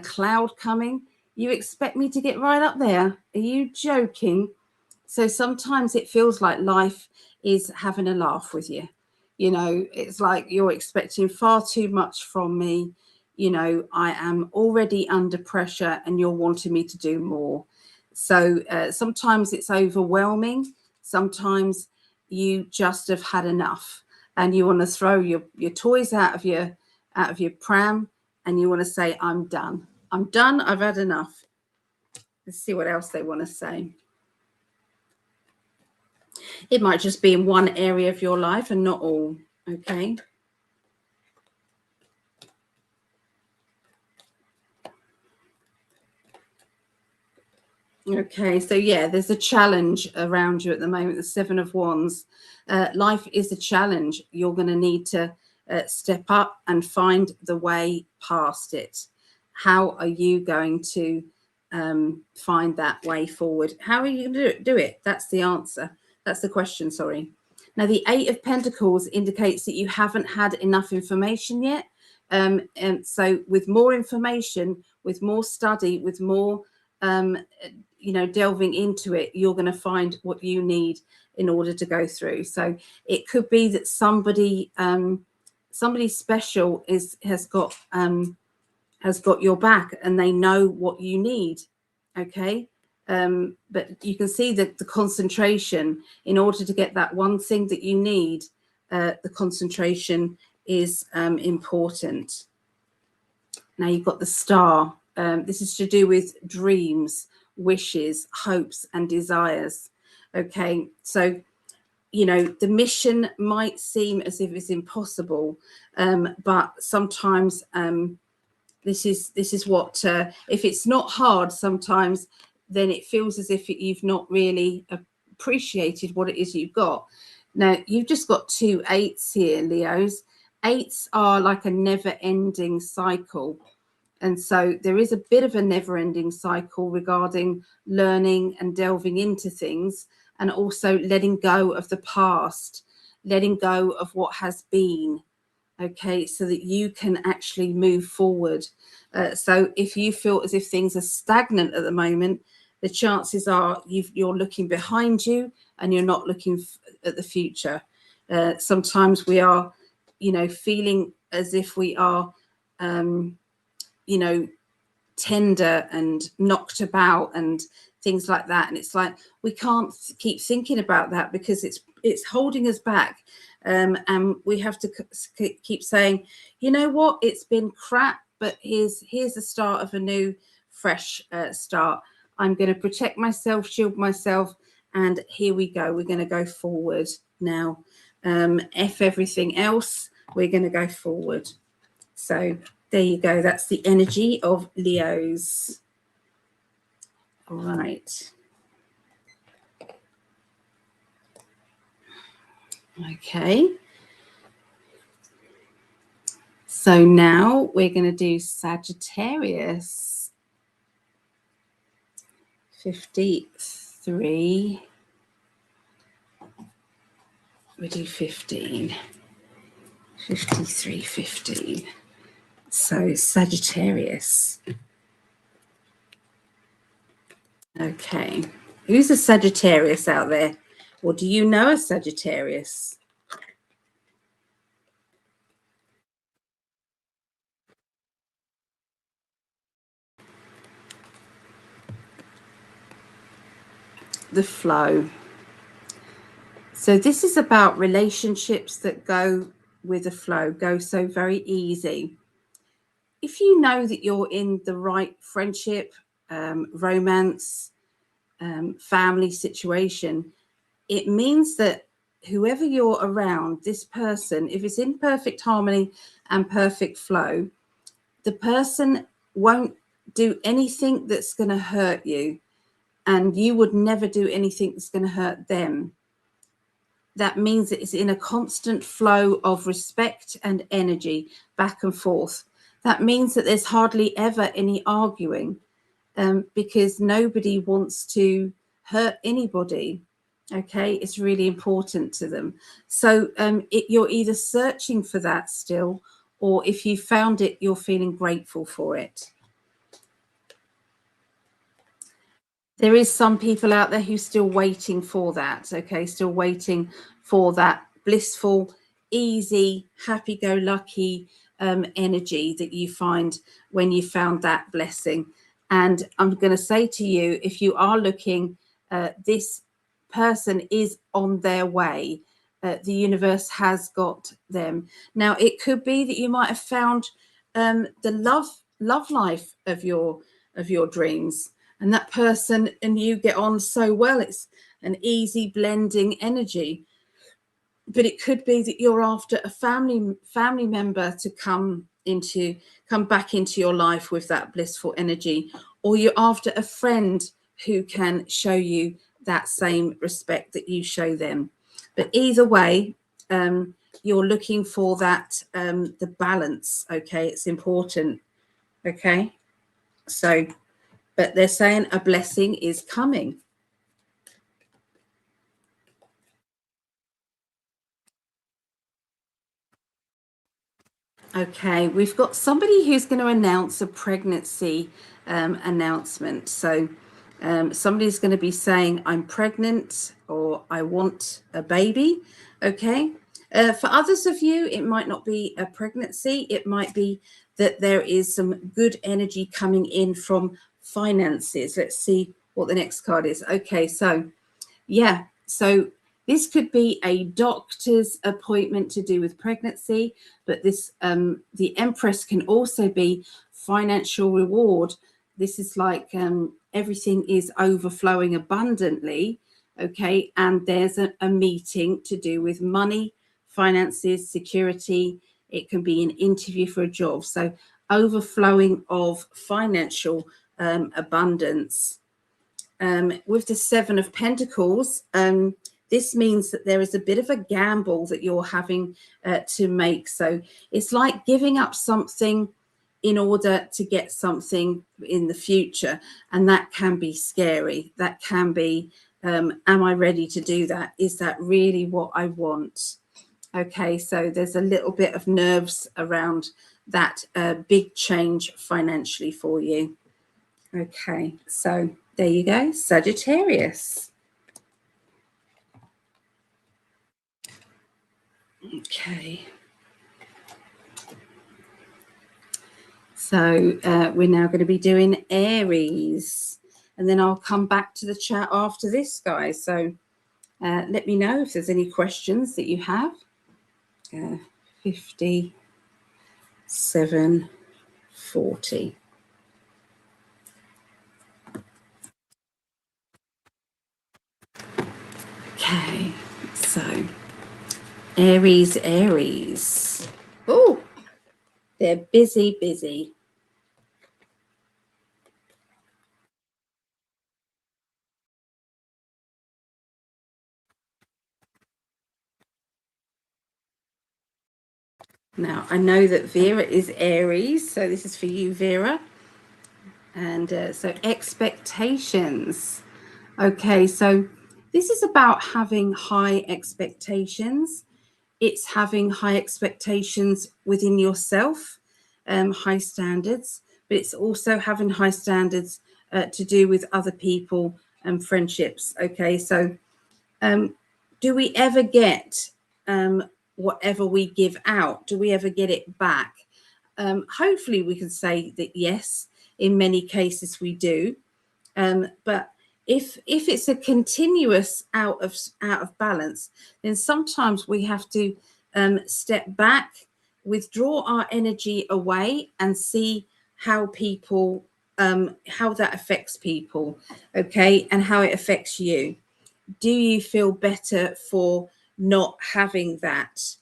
cloud coming? You expect me to get right up there? Are you joking? So sometimes it feels like life is having a laugh with you. You know, it's like you're expecting far too much from me. You know, I am already under pressure and you're wanting me to do more. So sometimes it's overwhelming. Sometimes you just have had enough and you want to throw your toys out of your pram and you want to say, I'm done. I'm done. I've had enough. Let's see what else they want to say. It might just be in one area of your life and not all. Okay. Okay, so yeah, there's a challenge around you at the moment, the Seven of Wands. Life is a challenge. You're going to need to step up and find the way past it. How are you going to find that way forward? How are you going to do it? That's the answer. That's the question, sorry. Now, the Eight of Pentacles indicates that you haven't had enough information yet. And so with more information, with more study, with more you know, delving into it, you're going to find what you need in order to go through. So it could be that somebody special has got your back and they know what you need. Okay. But you can see that the concentration in order to get that one thing that you need, the concentration is important. Now you've got the Star. This is to do with dreams, wishes, hopes, and desires. Okay, so you know the mission might seem as if it's impossible, but sometimes this is what if it's not hard, sometimes then it feels as if you've not really appreciated what it is you've got. Now you've just got 2 8s here, Leos. 8s are like a never-ending cycle. And so there is a bit of a never-ending cycle regarding learning and delving into things, and also letting go of the past, letting go of what has been, okay, so that you can actually move forward. So if you feel as if things are stagnant at the moment, the chances are you're looking behind you and you're not looking at the future. Sometimes we are, you know, feeling as if we are you know, tender and knocked about and things like that. And it's like we can't keep thinking about that because it's holding us back. And we have to keep saying, you know what, it's been crap, but here's the start of a new, fresh start. I'm going to protect myself, shield myself, and here we go. We're going to go forward now. F everything else. We're going to go forward. So there you go. That's the energy of Leos. All right. Okay. So now we're going to do Sagittarius. 53. We do 15. 53, 15. So Sagittarius. Okay. Who's a Sagittarius out there? Or do you know a Sagittarius? The flow. So this is about relationships that go with the flow, go so very easy. If you know that you're in the right friendship, romance, family situation, it means that whoever you're around, this person, if it's in perfect harmony and perfect flow, the person won't do anything that's going to hurt you, and you would never do anything that's going to hurt them. That means that it's in a constant flow of respect and energy back and forth. That means that there's hardly ever any arguing, because nobody wants to hurt anybody. Okay, it's really important to them. So you're either searching for that still, or if you found it, you're feeling grateful for it. there is some people out there who's still waiting for that. Okay, still waiting for that blissful, easy, happy-go-lucky energy that you find when you found that blessing. And I'm going to say to you, if you are looking, this person is on their way. The universe has got them. Now, it could be that you might have found the love life of your dreams, and that person and you get on so well. It's an easy blending energy. But it could be that you're after a family member to come back into your life with that blissful energy, or you're after a friend who can show you that same respect that you show them. But either way, you're looking for that the balance. Okay, it's important. Okay, so but they're saying a blessing is coming. Okay, we've got somebody who's going to announce a pregnancy announcement. So somebody's going to be saying, I'm pregnant, or I want a baby. Okay. For others of you, it might not be a pregnancy. It might be that there is some good energy coming in from finances. Let's see what the next card is. Okay, so yeah, so this could be a doctor's appointment to do with pregnancy, but this the Empress can also be financial reward. This is like everything is overflowing abundantly, okay, and there's a meeting to do with money, finances, security. It can be an interview for a job. So overflowing of financial abundance. With the Seven of Pentacles, this means that there is a bit of a gamble that you're having to make. So it's like giving up something in order to get something in the future. And that can be scary. That can be, am I ready to do that? Is that really what I want? Okay, so there's a little bit of nerves around that big change financially for you. Okay, so there you go, Sagittarius. Okay. So we're now going to be doing Aries, and then I'll come back to the chat after this, guys. So let me know if there's any questions that you have. 5740. Okay, so Aries. Oh, they're busy. Now, I know that Vera is Aries, so this is for you, Vera. And so expectations. Okay, so this is about having high expectations. It's having high expectations within yourself, high standards, but it's also having high standards to do with other people and friendships. Okay, so do we ever get whatever we give out? Do we ever get it back? Hopefully we can say that yes, in many cases we do. But if it's a continuous out of balance, then sometimes we have to step back, withdraw our energy away, and see how people how that affects people, okay, and how it affects you. Do you feel better for not having that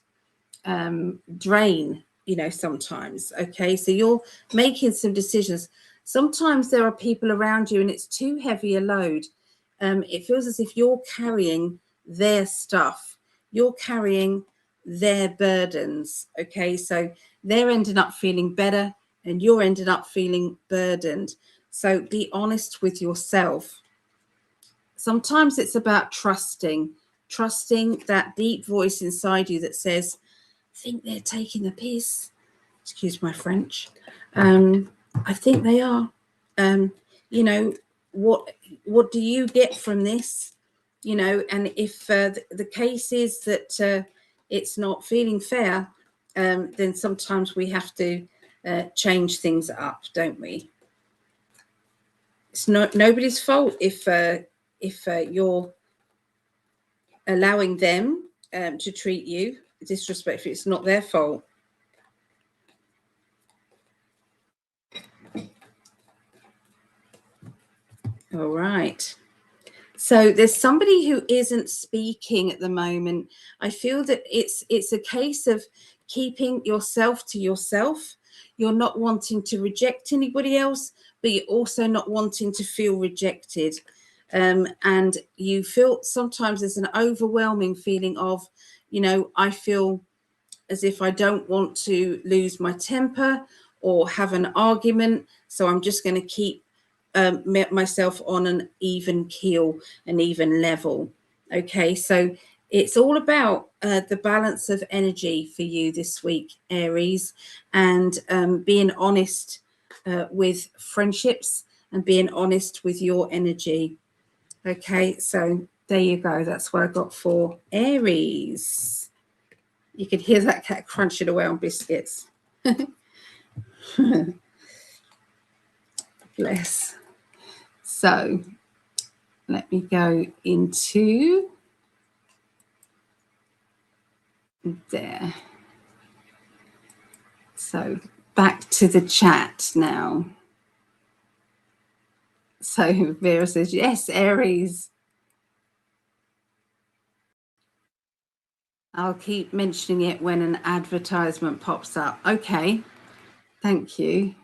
drain, sometimes? Okay, so you're making some decisions. Sometimes there are people around you and it's too heavy a load. It feels as if you're carrying their stuff, you're carrying their burdens. Okay, so they're ending up feeling better and you're ending up feeling burdened. So be honest with yourself. Sometimes it's about trusting that deep voice inside you that says, I think they're taking the piss. Excuse my French. I think they are. what do you get from this? You know, and if the case is that it's not feeling fair, then sometimes we have to change things up, don't we? It's not nobody's fault if you're allowing them to treat you disrespectfully. It's not their fault. All right. So there's somebody who isn't speaking at the moment. I feel that it's a case of keeping yourself to yourself. You're not wanting to reject anybody else, but you're also not wanting to feel rejected. And you feel sometimes there's an overwhelming feeling of, you know, I feel as if I don't want to lose my temper or have an argument. So I'm just going to keep myself on an even keel, an even level. Okay, so it's all about the balance of energy for you this week, Aries, and being honest with friendships and being honest with your energy. Okay, so there you go. That's what I got for Aries. You can hear that cat crunching away on biscuits. Bless. So let me go into there. So back to the chat now. So Vera says, yes, Aries. I'll keep mentioning it when an advertisement pops up. Okay, thank you.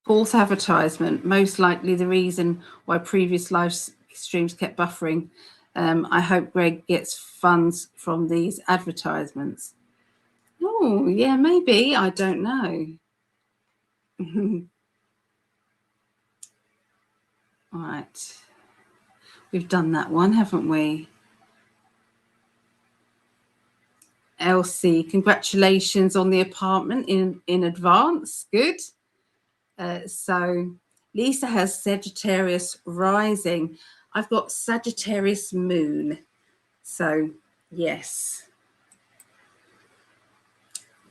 Fourth advertisement, most likely the reason why previous live streams kept buffering. I hope Gregg gets funds from these advertisements. Oh, yeah, maybe. I don't know. All right. We've done that one, haven't we? Elsie, congratulations on the apartment in advance. Good. So Lisa has Sagittarius rising. I've got Sagittarius moon. So, yes.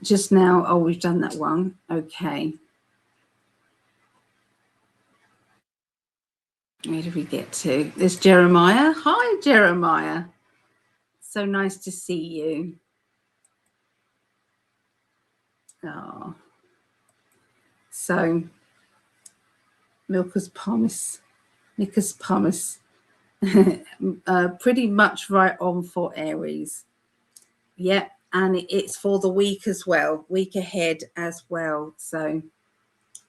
Just now, oh, we've done that one. Okay. Where did we get to? There's Jeremiah. Hi, Jeremiah. So nice to see you. Oh. So, Milka's pumice. Mika's pumice. Pretty much right on for Aries. Yep, and it's for the week as well, week ahead as well. So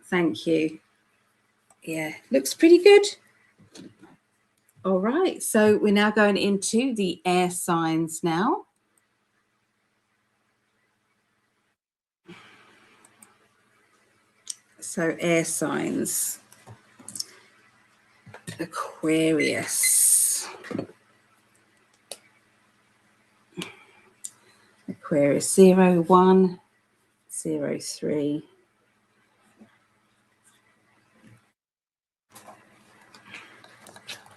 thank you. Yeah, looks pretty good. All right, so we're now going into the air signs now. So air signs. Aquarius. Aquarius 01, 03.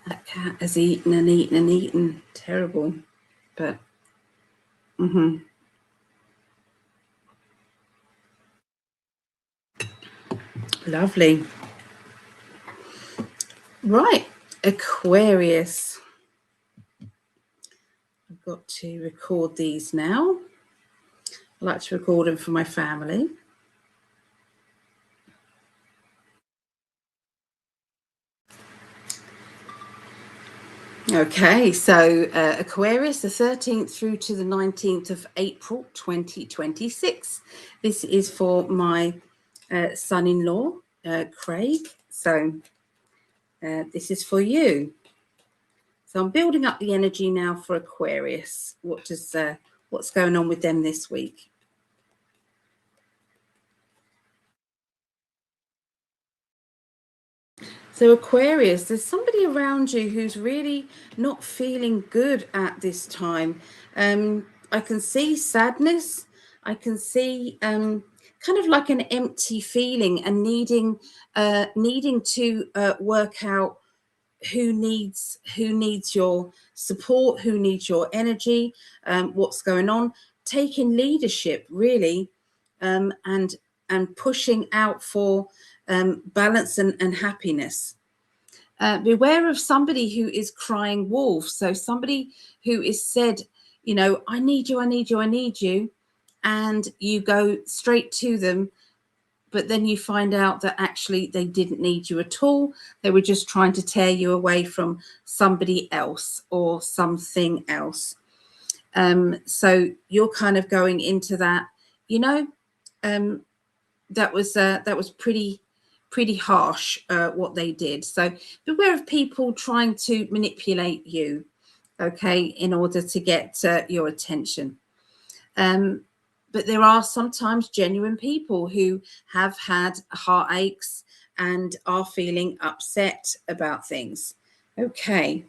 That cat has eaten and eaten and eaten. Terrible. But, Lovely. Right, Aquarius. I've got to record these now. I like to record them for my family. Okay, so Aquarius, the 13th through to the 19th of April, 2026. This is for my son-in-law, Craig. So this is for you. So I'm building up the energy now for Aquarius. What's going on with them this week? So Aquarius, there's somebody around you who's really not feeling good at this time. I can see sadness. I can see kind of like an empty feeling and needing to work out who needs your support, who needs your energy, what's going on, taking leadership really, and pushing out for balance and happiness. Beware of somebody who is crying wolf. So somebody who is said, you know, I need you, I need you, I need you, and you go straight to them, but then you find out that actually they didn't need you at all. They were just trying to tear you away from somebody else or something else. So you're kind of going into that, you know, that was pretty harsh, what they did. So beware of people trying to manipulate you, okay, in order to get your attention. But there are sometimes genuine people who have had heartaches and are feeling upset about things. Okay.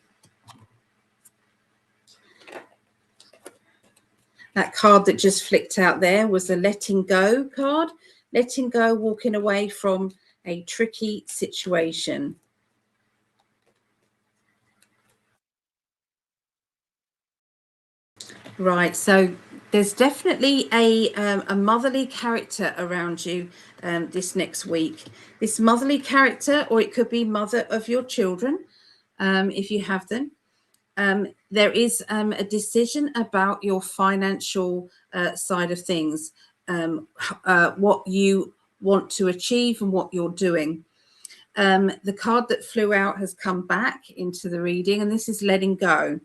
That card that just flicked out there was the letting go card. Letting go, walking away from a tricky situation. Right, so there's definitely a motherly character around you this next week. This motherly character, or it could be mother of your children, if you have them. There is a decision about your financial side of things, what you want to achieve and what you're doing. The card that flew out has come back into the reading, and this is letting go.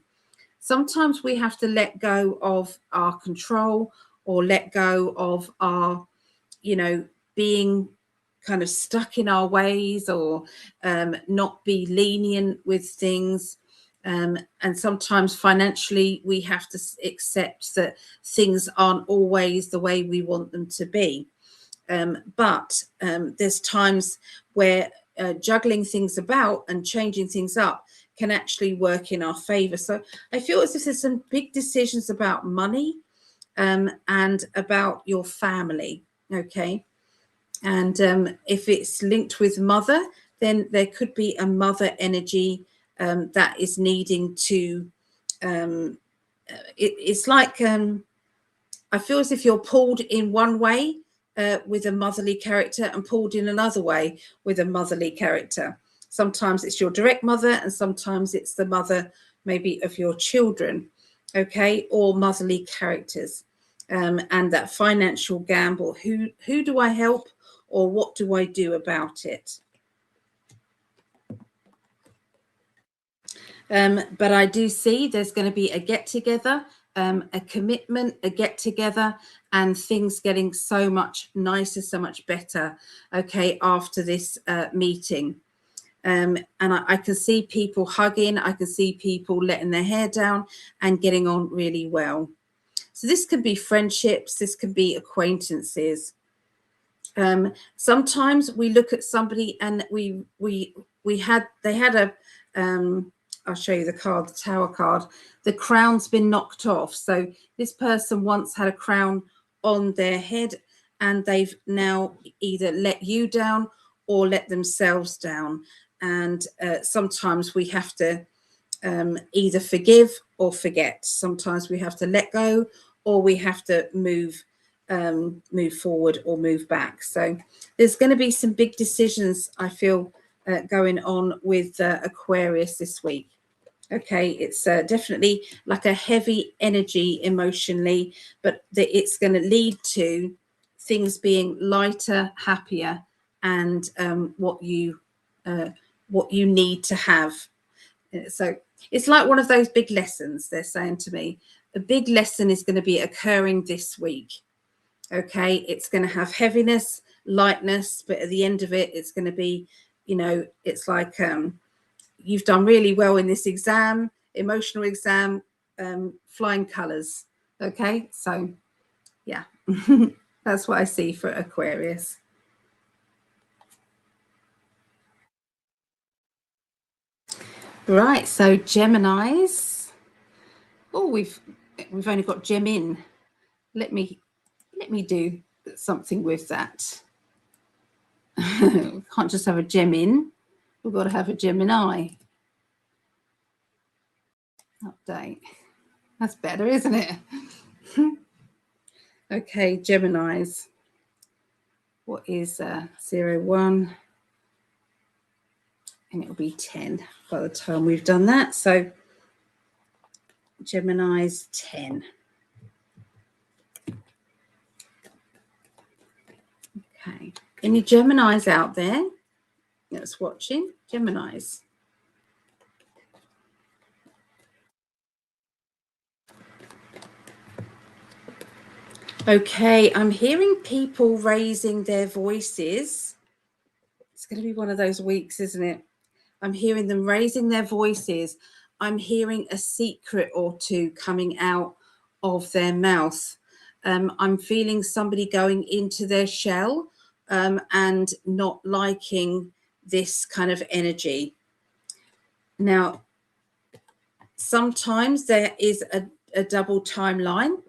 Sometimes we have to let go of our control or let go of our, you know, being kind of stuck in our ways, or not be lenient with things. And sometimes financially we have to accept that things aren't always the way we want them to be. But there's times where juggling things about and changing things up can actually work in our favor. So I feel as if there's some big decisions about money and about your family. Okay. And if it's linked with mother, then there could be a mother energy that is needing to, it's like, I feel as if you're pulled in one way with a motherly character and pulled in another way with a motherly character. Sometimes it's your direct mother and sometimes it's the mother maybe of your children, okay, or motherly characters. And that financial gamble, who do I help or what do I do about it? But I do see there's going to be a get together, a commitment, a get together, and things getting so much nicer, so much better, okay, after this meeting. And I can see people hugging, I can see people letting their hair down and getting on really well. So this could be friendships, this could be acquaintances. Sometimes we look at somebody and they had a I'll show you the card, the Tower card. The crown's been knocked off. So this person once had a crown on their head and they've now either let you down or let themselves down. And sometimes we have to either forgive or forget. Sometimes we have to let go or we have to move forward or move back. So there's going to be some big decisions, I feel, going on with Aquarius this week. Okay, it's definitely like a heavy energy emotionally, but it's going to lead to things being lighter, happier, and what you need to have. So it's like one of those big lessons. They're saying to me, a big lesson is going to be occurring this week. Okay, it's going to have heaviness, lightness, but at the end of it, it's going to be, you know, it's like you've done really well in this exam, emotional exam, flying colors. Okay, so yeah, that's what I see for Aquarius. Right, so Geminis. Oh, we've only got Gem in. Let me do something with that. We can't just have a gem in. We've got to have a Gemini. Update. That's better, isn't it? Okay, Geminis. What is 0, 1? And it'll be 10 by the time we've done that. So Gemini's 10. Okay. Any Geminis out there that's watching? Geminis. Okay, I'm hearing people raising their voices. It's going to be one of those weeks, isn't it? I'm hearing them raising their voices. I'm hearing a secret or two coming out of their mouth. I'm feeling somebody going into their shell and not liking this kind of energy. Now, sometimes there is a double timeline,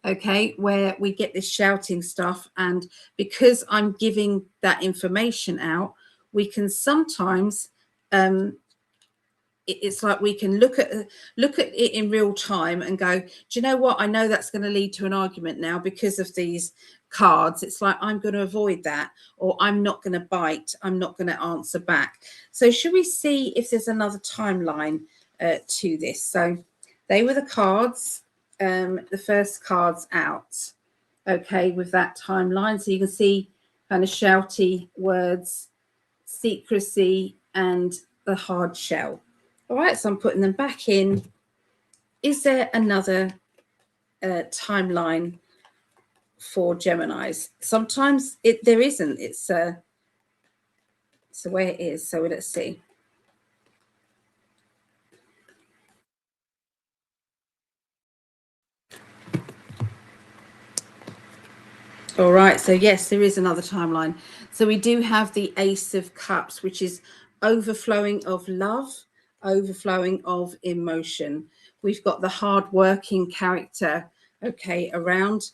okay, where we get this shouting stuff, and because I'm giving that information out, we can sometimes it's like we can look at it in real time and go, do you know what, I know that's going to lead to an argument now because of these cards. It's like, I'm going to avoid that, or I'm not going to bite, I'm not going to answer back. So should we see if there's another timeline to this? So they were the cards, the first cards out, okay, with that timeline. So you can see kind of shouty words, secrecy, and the hard shell. All right, so I'm putting them back in. Is there another timeline for Geminis? Sometimes there isn't. It's the way it is. So let's see. All right, so yes, there is another timeline. So we do have the Ace of Cups, which is overflowing of love, overflowing of emotion. We've got the hard-working character, okay, around.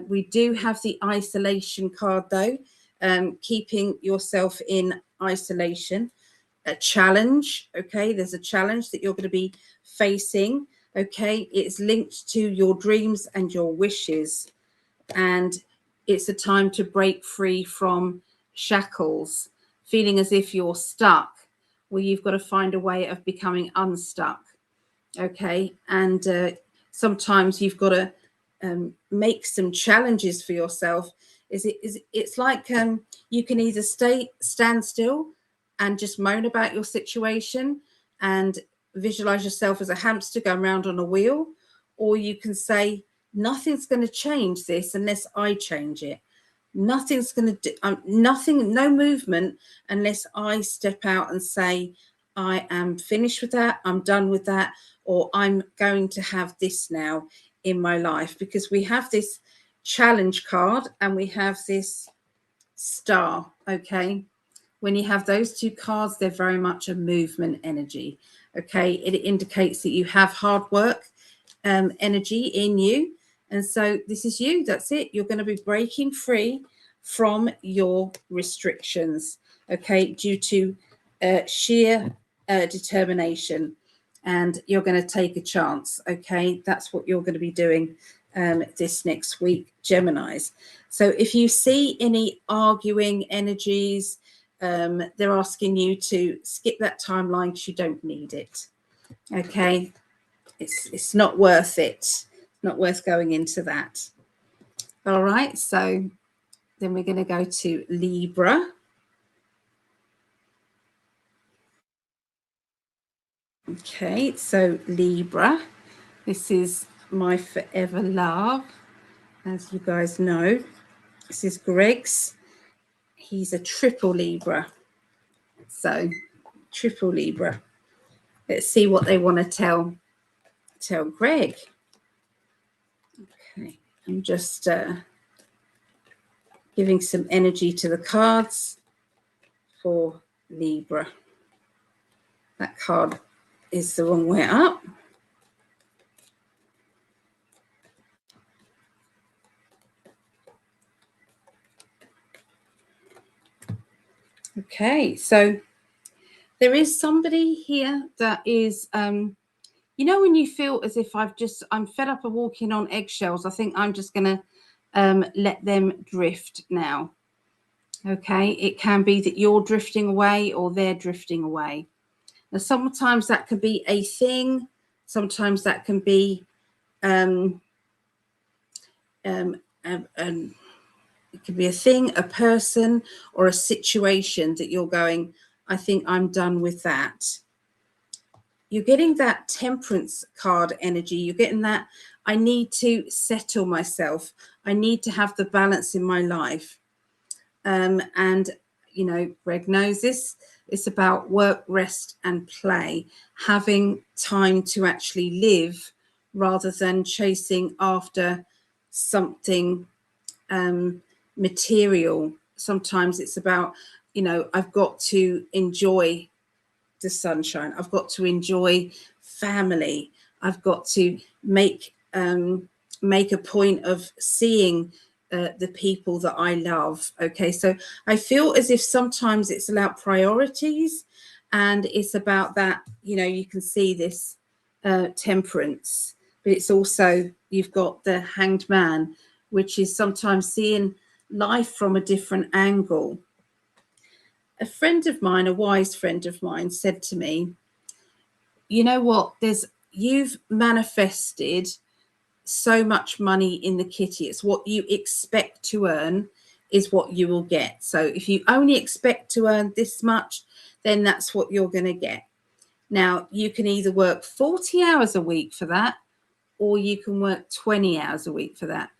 We do have the isolation card, though, keeping yourself in isolation. A challenge, okay, there's a challenge that you're going to be facing, okay. It's linked to your dreams and your wishes, and it's a time to break free from shackles, feeling as if you're stuck. Well, you've got to find a way of becoming unstuck, okay. And sometimes you've got to make some challenges for yourself. It's like you can either stand still and just moan about your situation and visualize yourself as a hamster going around on a wheel, or you can say, nothing's going to change this unless I change it. Nothing's going to do nothing, no movement unless I step out and say, I am finished with that, I'm done with that, or I'm going to have this now in my life. Because we have this challenge card and we have this star, okay. When you have those two cards, they're very much a movement energy, okay. It indicates that you have hard work energy in you. And so this is you. That's it. You're going to be breaking free from your restrictions, okay, due to sheer determination. And you're going to take a chance, okay. That's what you're going to be doing this next week, Geminis. So if you see any arguing energies, they're asking you to skip that timeline because you don't need it, okay. It's not worth it. Not worth going into that. All right, so then we're going to go to Libra. Okay, so Libra, this is my forever love. As you guys know, this is Gregg's. He's a triple Libra. So triple Libra. Let's see what they want to tell Gregg. Okay, I'm just giving some energy to the cards for Libra. That card is the wrong way up. Okay, so there is somebody here that is, you know, when you feel as if I'm fed up of walking on eggshells, I think I'm just going to let them drift now. Okay, it can be that you're drifting away or they're drifting away. Now, sometimes that could be a thing. Sometimes that can be it could be a thing, a person, or a situation that you're going, I think I'm done with that. You're getting that Temperance card energy. You're getting that, I need to settle myself. I need to have the balance in my life. And, you know, Greg knows this. It's about work, rest, and play, having time to actually live rather than chasing after something material. Sometimes it's about, you know, I've got to enjoy the sunshine. I've got to enjoy family. I've got to make a point of seeing the people that I love. Okay, so I feel as if sometimes it's about priorities, and it's about that, you know, you can see this Temperance, but it's also, you've got the Hanged Man, which is sometimes seeing life from a different angle. A friend of mine, a wise friend of mine, said to me, you know what, you've manifested so much money in the kitty. It's what you expect to earn is what you will get. So if you only expect to earn this much, then that's what you're going to get. Now, you can either work 40 hours a week for that, or you can work 20 hours a week for that,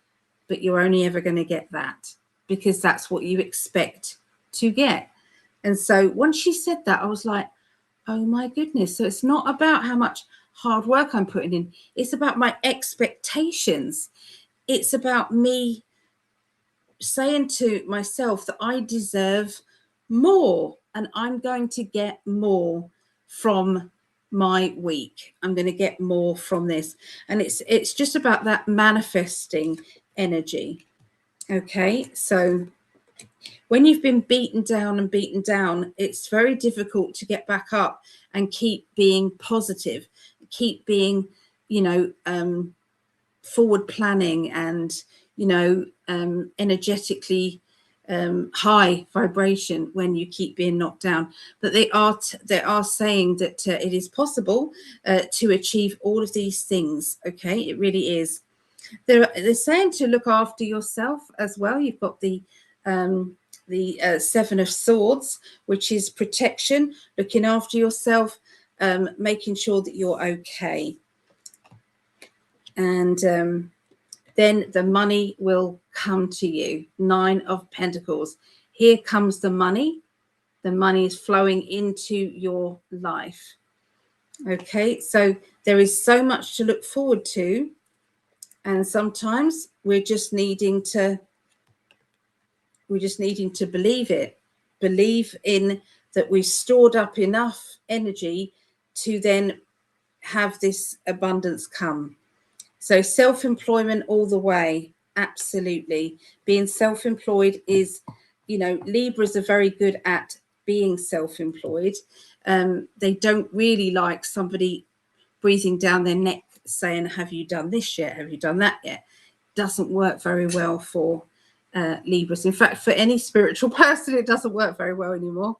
but you're only ever going to get that because that's what you expect to get. And so once she said that, I was like, oh my goodness. So it's not about how much hard work I'm putting in. It's about my expectations. It's about me saying to myself that I deserve more, and I'm going to get more from my week. I'm going to get more from this. And it's just about that manifesting energy. Okay, so when you've been beaten down, it's very difficult to get back up and keep being positive, keep being, you know, forward planning and, you know, energetically high vibration when you keep being knocked down. But they are saying that it is possible to achieve all of these things. Okay, it really is. They're saying to look after yourself as well. You've got the Seven of Swords, which is protection, looking after yourself, making sure that you're okay. And then the money will come to you. Nine of Pentacles. Here comes the money. The money is flowing into your life. Okay, so there is so much to look forward to. And sometimes we're just needing to believe it. Believe in that we've stored up enough energy to then have this abundance come. So self-employment all the way. Absolutely. Being self-employed is, you know, Libras are very good at being self-employed. They don't really like somebody breathing down their neck saying, have you done this yet? Have you done that yet? Doesn't work very well for Libras. In fact, for any spiritual person, it doesn't work very well anymore.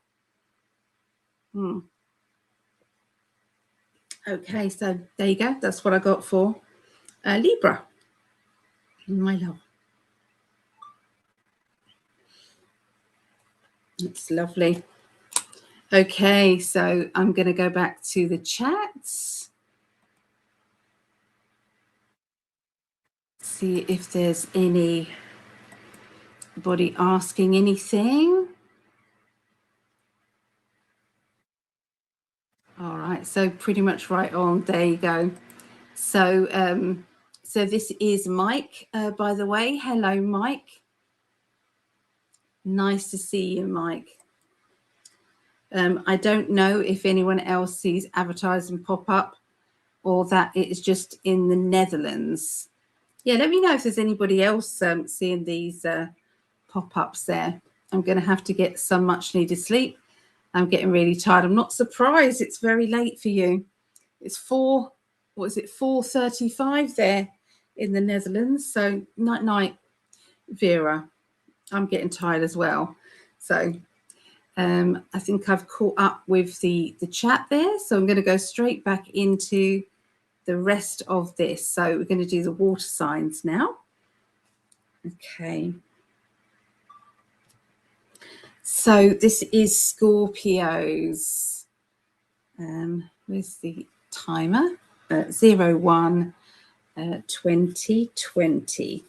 Okay, so there you go. That's what I got for Libra. My love. It's lovely. Okay, so I'm going to go back to the chats. See if there's anybody asking anything. All right, so pretty much right on. There you go. So, so this is Mike, by the way. Hello, Mike. Nice to see you, Mike. I don't know if anyone else sees advertising pop up or that it is just in the Netherlands. Yeah, let me know if there's anybody else seeing these pop-ups there. I'm going to have to get some much needed sleep. I'm getting really tired. I'm not surprised. It's very late for you. It's 4:35 there in the Netherlands. So night night, Vera. I'm getting tired as well. So I think I've caught up with the chat there. So I'm going to go straight back into the rest of this. So we're going to do the water signs now. Okay. So this is Scorpios. Where's the timer? 01 2020.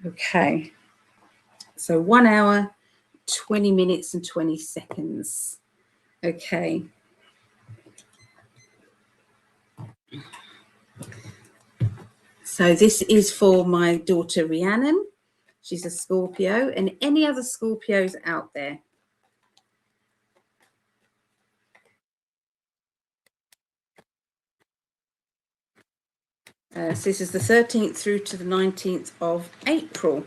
Okay. So 1 hour, 20 minutes and 20 seconds. Okay. So this is for my daughter Rhiannon. She's a Scorpio, and any other Scorpios out there. So this is the 13th through to the 19th of April.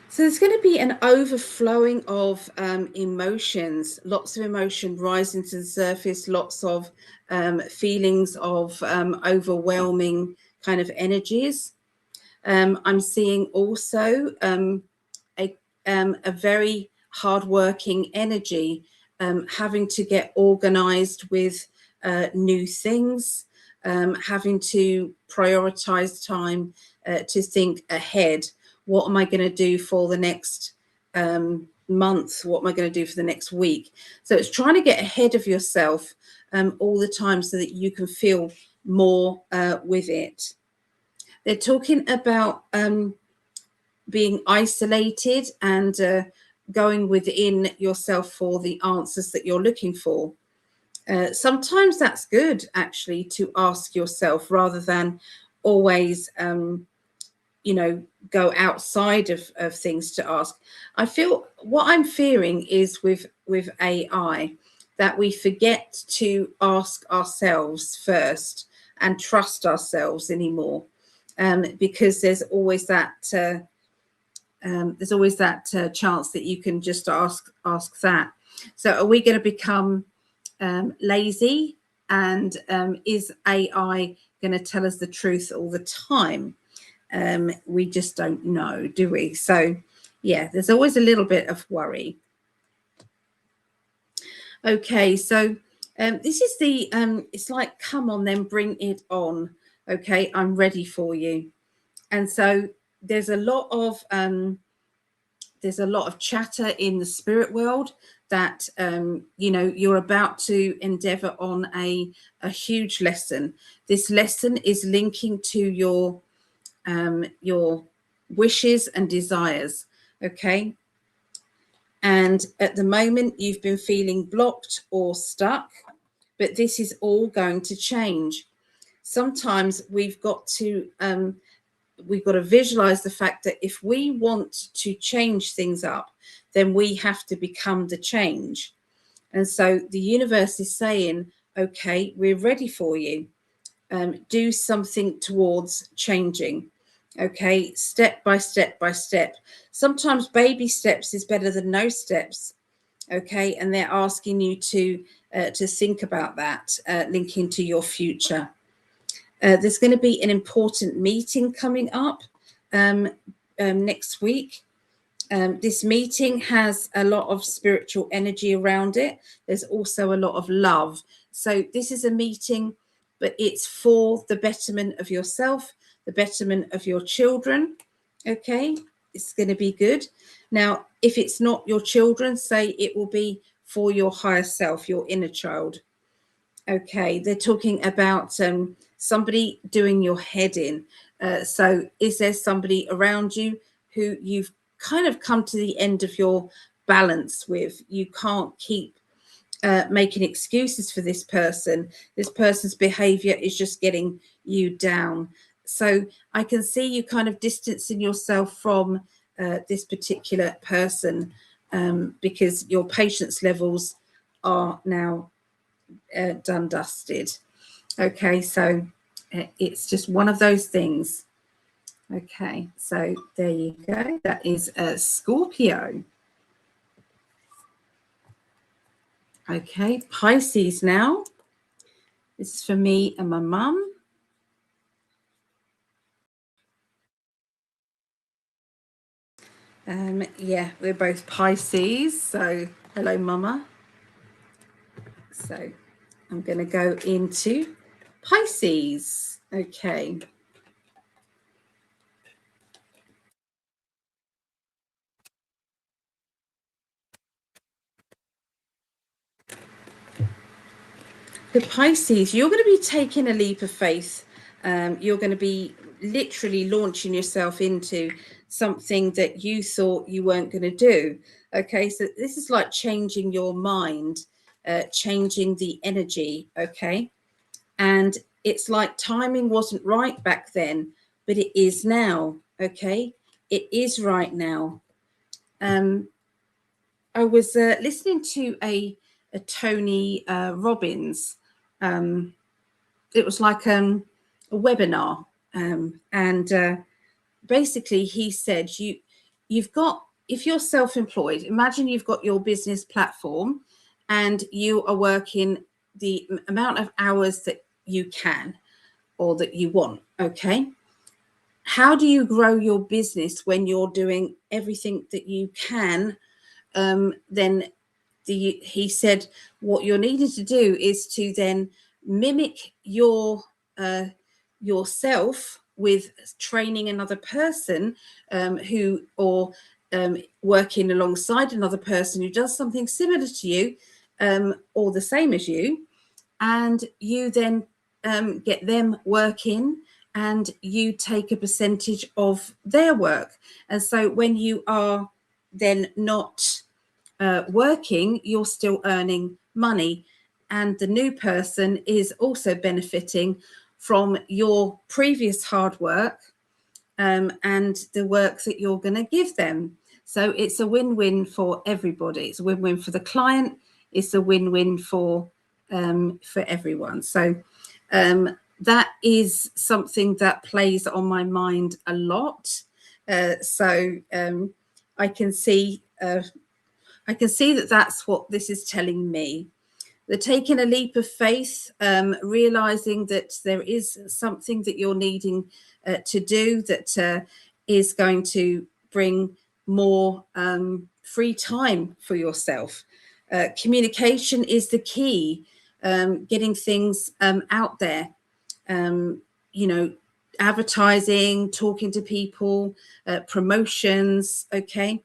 So there's going to be an overflowing of emotions, lots of emotion rising to the surface, lots of feelings of overwhelming kind of energies. I'm seeing also a very hardworking energy, having to get organized with new things, having to prioritize time to think ahead. What am I going to do for the next month? What am I going to do for the next week? So it's trying to get ahead of yourself all the time so that you can feel more with it. They're talking about being isolated and going within yourself for the answers that you're looking for. Sometimes that's good, actually, to ask yourself rather than always go outside of things to ask. I feel what I'm fearing is with AI that we forget to ask ourselves first and trust ourselves anymore, because there's always that chance that you can just ask that. So are we going to become lazy, and is AI going to tell us the truth all the time? We just don't know, do we? So yeah, there's always a little bit of worry. Okay, so this is the it's like, come on then, bring it on. Okay, I'm ready for you. And so there's a lot of chatter in the spirit world that you're about to endeavor on a huge lesson. This lesson is linking to your wishes and desires. Okay, and at the moment you've been feeling blocked or stuck, but this is all going to change. Sometimes we've got to visualize the fact that if we want to change things up, then we have to become the change. And so the universe is saying, okay, we're ready for you. Do something towards changing. Okay, step by step by step. Sometimes baby steps is better than no steps. Okay, and they're asking you to think about that, linking to your future. There's going to be an important meeting coming up next week. This meeting has a lot of spiritual energy around it. There's also a lot of love. So this is a meeting, but it's for the betterment of yourself, the betterment of your children. Okay, it's going to be good. Now, if it's not your children, say it will be for your higher self, your inner child. Okay, they're talking about somebody doing your head in. So is there somebody around you who you've kind of come to the end of your balance with? You can't keep making excuses for this person. This person's behavior is just getting you down. So I can see you kind of distancing yourself from this particular person because your patience levels are now done dusted. Okay, so it's just one of those things. Okay, so there you go. That is a Scorpio. Okay, Pisces now. This is for me and my mum. Yeah, we're both Pisces. So hello, Mama. So I'm going to go into Pisces. Okay. The Pisces, you're going to be taking a leap of faith. You're going to be literally launching yourself into something that you thought you weren't going to do. Okay, so this is like changing your mind, changing the energy. Okay, and it's like timing wasn't right back then, but it is now. Okay, it is right now. I was listening to a Tony Robbins. It was like a webinar, and basically he said you've got, if you're self-employed, imagine you've got your business platform and you are working the amount of hours that you can or that you want. Okay, how do you grow your business when you're doing everything that you can? Then he said what you're needing to do is to then mimic yourself with training another person who, or working alongside another person who does something similar to you or the same as you, and you then get them working and you take a percentage of their work. And so when you are then not working, you're still earning money, and the new person is also benefiting from your previous hard work and the work that you're going to give them. So it's a win-win for everybody. It's a win-win for the client. It's a win-win for everyone. So that is something that plays on my mind a lot. So I can see that that's what this is telling me. They're taking a leap of faith, realizing that there is something that you're needing to do that is going to bring more free time for yourself. Communication is the key, getting things out there, advertising, talking to people, promotions, okay?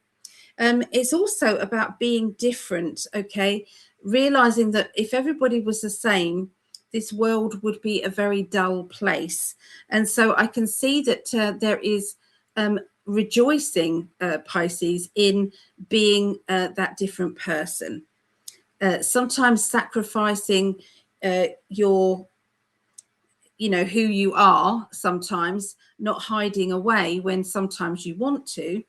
It's also about being different, okay? Realizing that if everybody was the same, this world would be a very dull place. And so I can see that there is rejoicing, Pisces, in being that different person. Sometimes sacrificing your, who you are, sometimes not hiding away when sometimes you want to,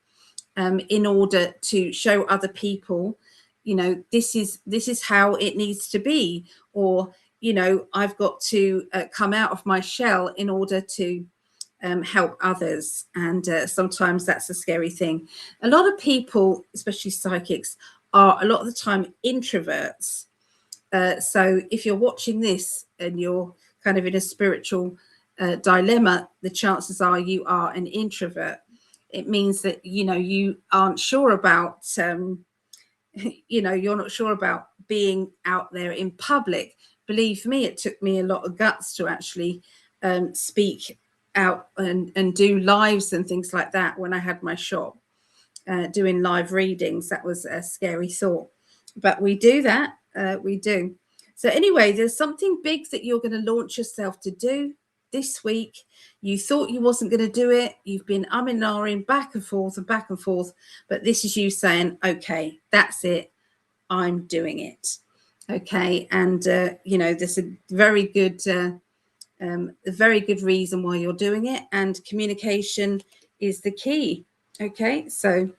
in order to show other people, this is how it needs to be, or I've got to come out of my shell in order to help others. And sometimes that's a scary thing. A lot of people, especially psychics, are a lot of the time introverts. So if you're watching this and you're kind of in a spiritual dilemma, the chances are you are an introvert. It means that you aren't sure about you're not sure about being out there in public. Believe me, it took me a lot of guts to actually speak out and do lives and things like that when I had my shop, doing live readings. That was a scary thought, but we do that. We do. So anyway, there's something big that you're going to launch yourself to do this week. You thought you wasn't going to do it. You've been umming and ahhing back and forth and back and forth, but this is you saying, okay, that's it, I'm doing it. Okay, and there's a very good reason why you're doing it, and communication is the key. Okay, so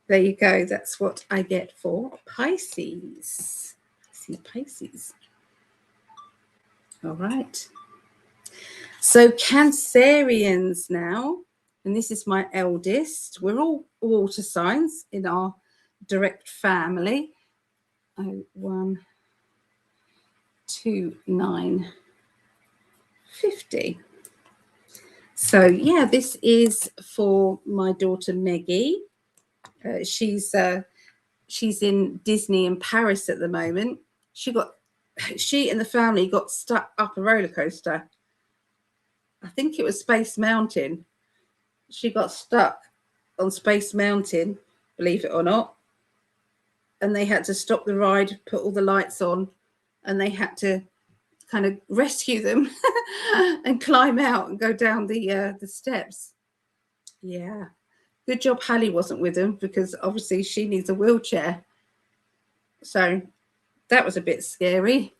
there you go. That's what I get for Pisces. Pisces. All right. So Cancerians now. and this is my eldest. We're all water signs in our direct family. 012950. So yeah, this is for my daughter Meggie. She's in Disney in Paris at the moment. She and the family got stuck up a roller coaster. I think it was Space Mountain. She got stuck on Space Mountain, believe it or not. And they had to stop the ride, put all the lights on, and they had to kind of rescue them and climb out and go down the steps. Yeah. Good job Hallie wasn't with them, because obviously she needs a wheelchair. So that was a bit scary.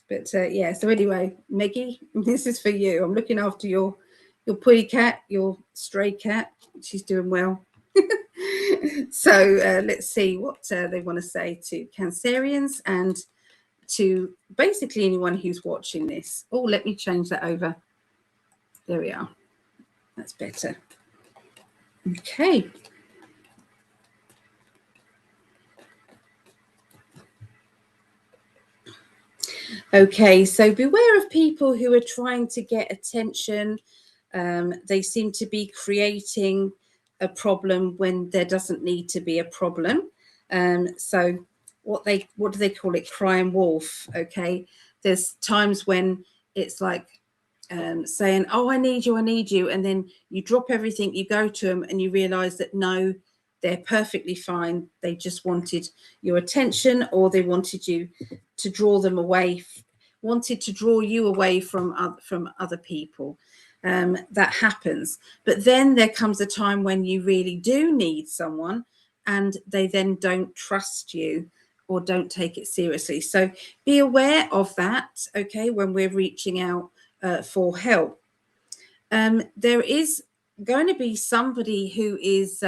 But yeah, so anyway, Meggie, this is for you. I'm looking after your pussy cat, your stray cat. She's doing well. So let's see what they want to say to Cancerians and to basically anyone who's watching this. Oh, let me change that over. There we are. That's better. Okay. Okay, so beware of people who are trying to get attention. They seem to be creating a problem when there doesn't need to be a problem. So what do they call it? Crying wolf. Okay, there's times when it's like saying, oh, I need you, and then you drop everything, you go to them, and you realize that no, they're perfectly fine. They just wanted your attention, or they wanted you to draw them away, wanted to draw you away from other people. That happens. But then there comes a time when you really do need someone, and they then don't trust you or don't take it seriously. So be aware of that, okay, when we're reaching out for help. There is going to be somebody who is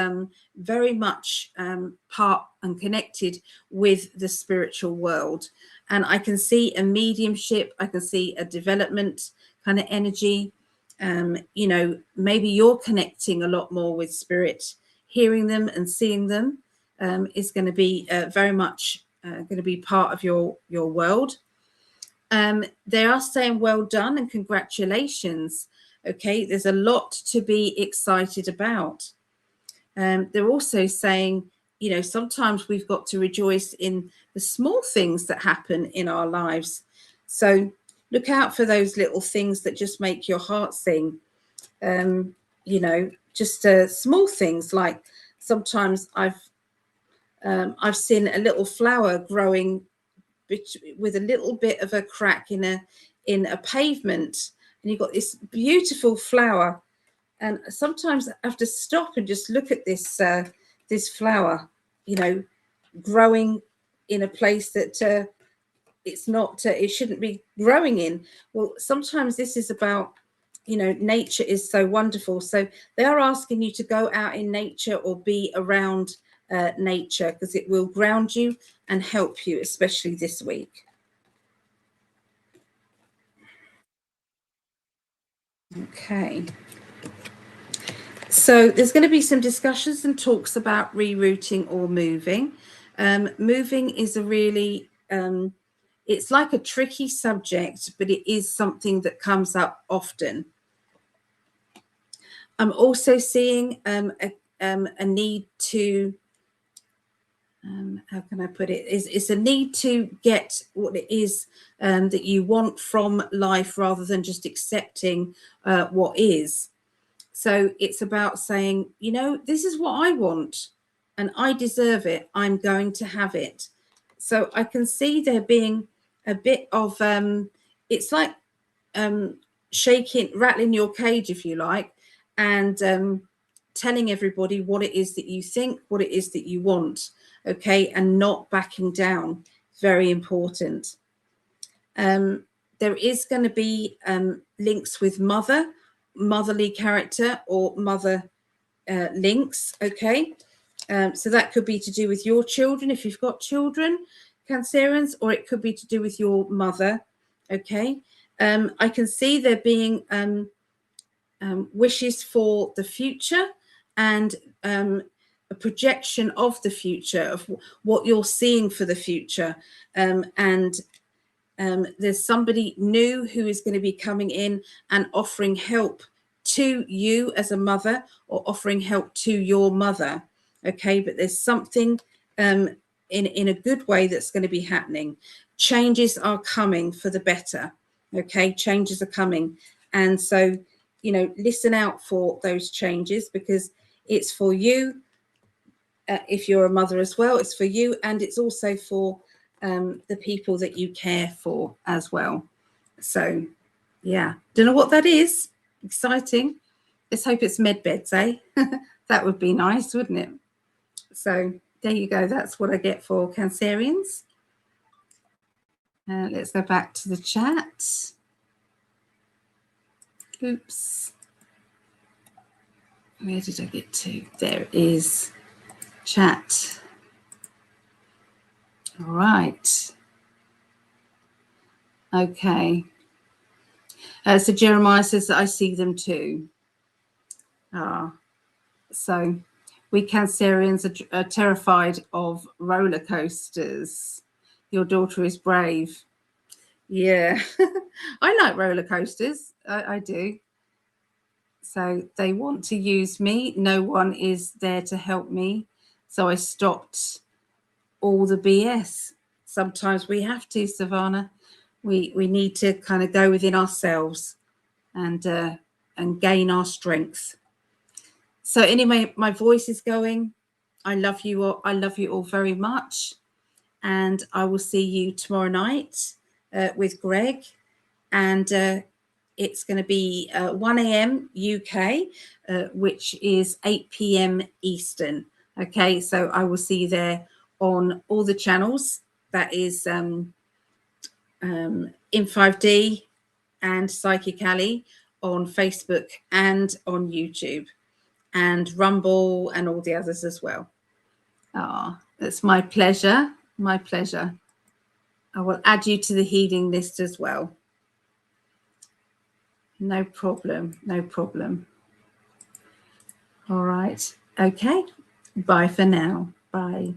very much part and connected with the spiritual world. And I can see a mediumship, I can see a development kind of energy. You know, maybe you're connecting a lot more with spirit, hearing them and seeing them is going to be very much going to be part of your world. They are saying well done and congratulations. Okay, there's a lot to be excited about. They're also saying, you know, sometimes we've got to rejoice in the small things that happen in our lives. So look out for those little things that just make your heart sing. You know, just small things, like sometimes I've seen a little flower growing with a little bit of a crack in a pavement, and you've got this beautiful flower. And sometimes I have to stop and just look at this this flower, you know, growing in a place that it's not, it shouldn't be growing in. Well, sometimes this is about, you know, nature is so wonderful. So they are asking you to go out in nature or be around nature, because it will ground you and help you, especially this week. Okay. So there's going to be some discussions and talks about rerouting or moving. Moving is a really, it's like a tricky subject, but it is something that comes up often. I'm also seeing a need to, how can I put it? It's a need to get what it is that you want from life, rather than just accepting what is. So it's about saying, you know, this is what I want and I deserve it. I'm going to have it. So I can see there being a bit of, it's like rattling your cage, if you like, and telling everybody what it is that you think, what it is that you want, okay, and not backing down. Very important. There is going to be links with motherly character or mother links, okay. So that could be to do with your children, if you've got children, Cancerians, or it could be to do with your mother, okay. I can see there being wishes for the future and a projection of the future, of what you're seeing for the future. And there's somebody new who is going to be coming in and offering help to you as a mother, or offering help to your mother. Okay, but there's something in a good way that's going to be happening. Changes are coming for the better. Okay, changes are coming. And so, you know, listen out for those changes, because it's for you. If you're a mother as well, it's for you, and it's also for the people that you care for as well. So, yeah, don't know what that is. Exciting. Let's hope it's med beds, eh? That would be nice, wouldn't it? So there you go. That's what I get for Cancerians. Let's go back to the chat. Oops. Where did I get to? There it is. Chat. All right. Okay. So Jeremiah says that I see them too. So we Cancerians are terrified of roller coasters. Your daughter is brave. Yeah. I like roller coasters. I do. So they want to use me. No one is there to help me. So I stopped all the BS. Sometimes we have to, Savannah. We need to kind of go within ourselves and gain our strength. So anyway, my voice is going. I love you all. I love you all very much. And I will see you tomorrow night with Gregg. And it's going to be 1 a.m. UK, which is 8 p.m. Eastern. Okay, so I will see you there on all the channels. That is In5D and PsychicAlly on Facebook and on YouTube, and Rumble and all the others as well. Oh, it's my pleasure. My pleasure. I will add you to the healing list as well. No problem. No problem. All right. Okay. Bye for now. Bye.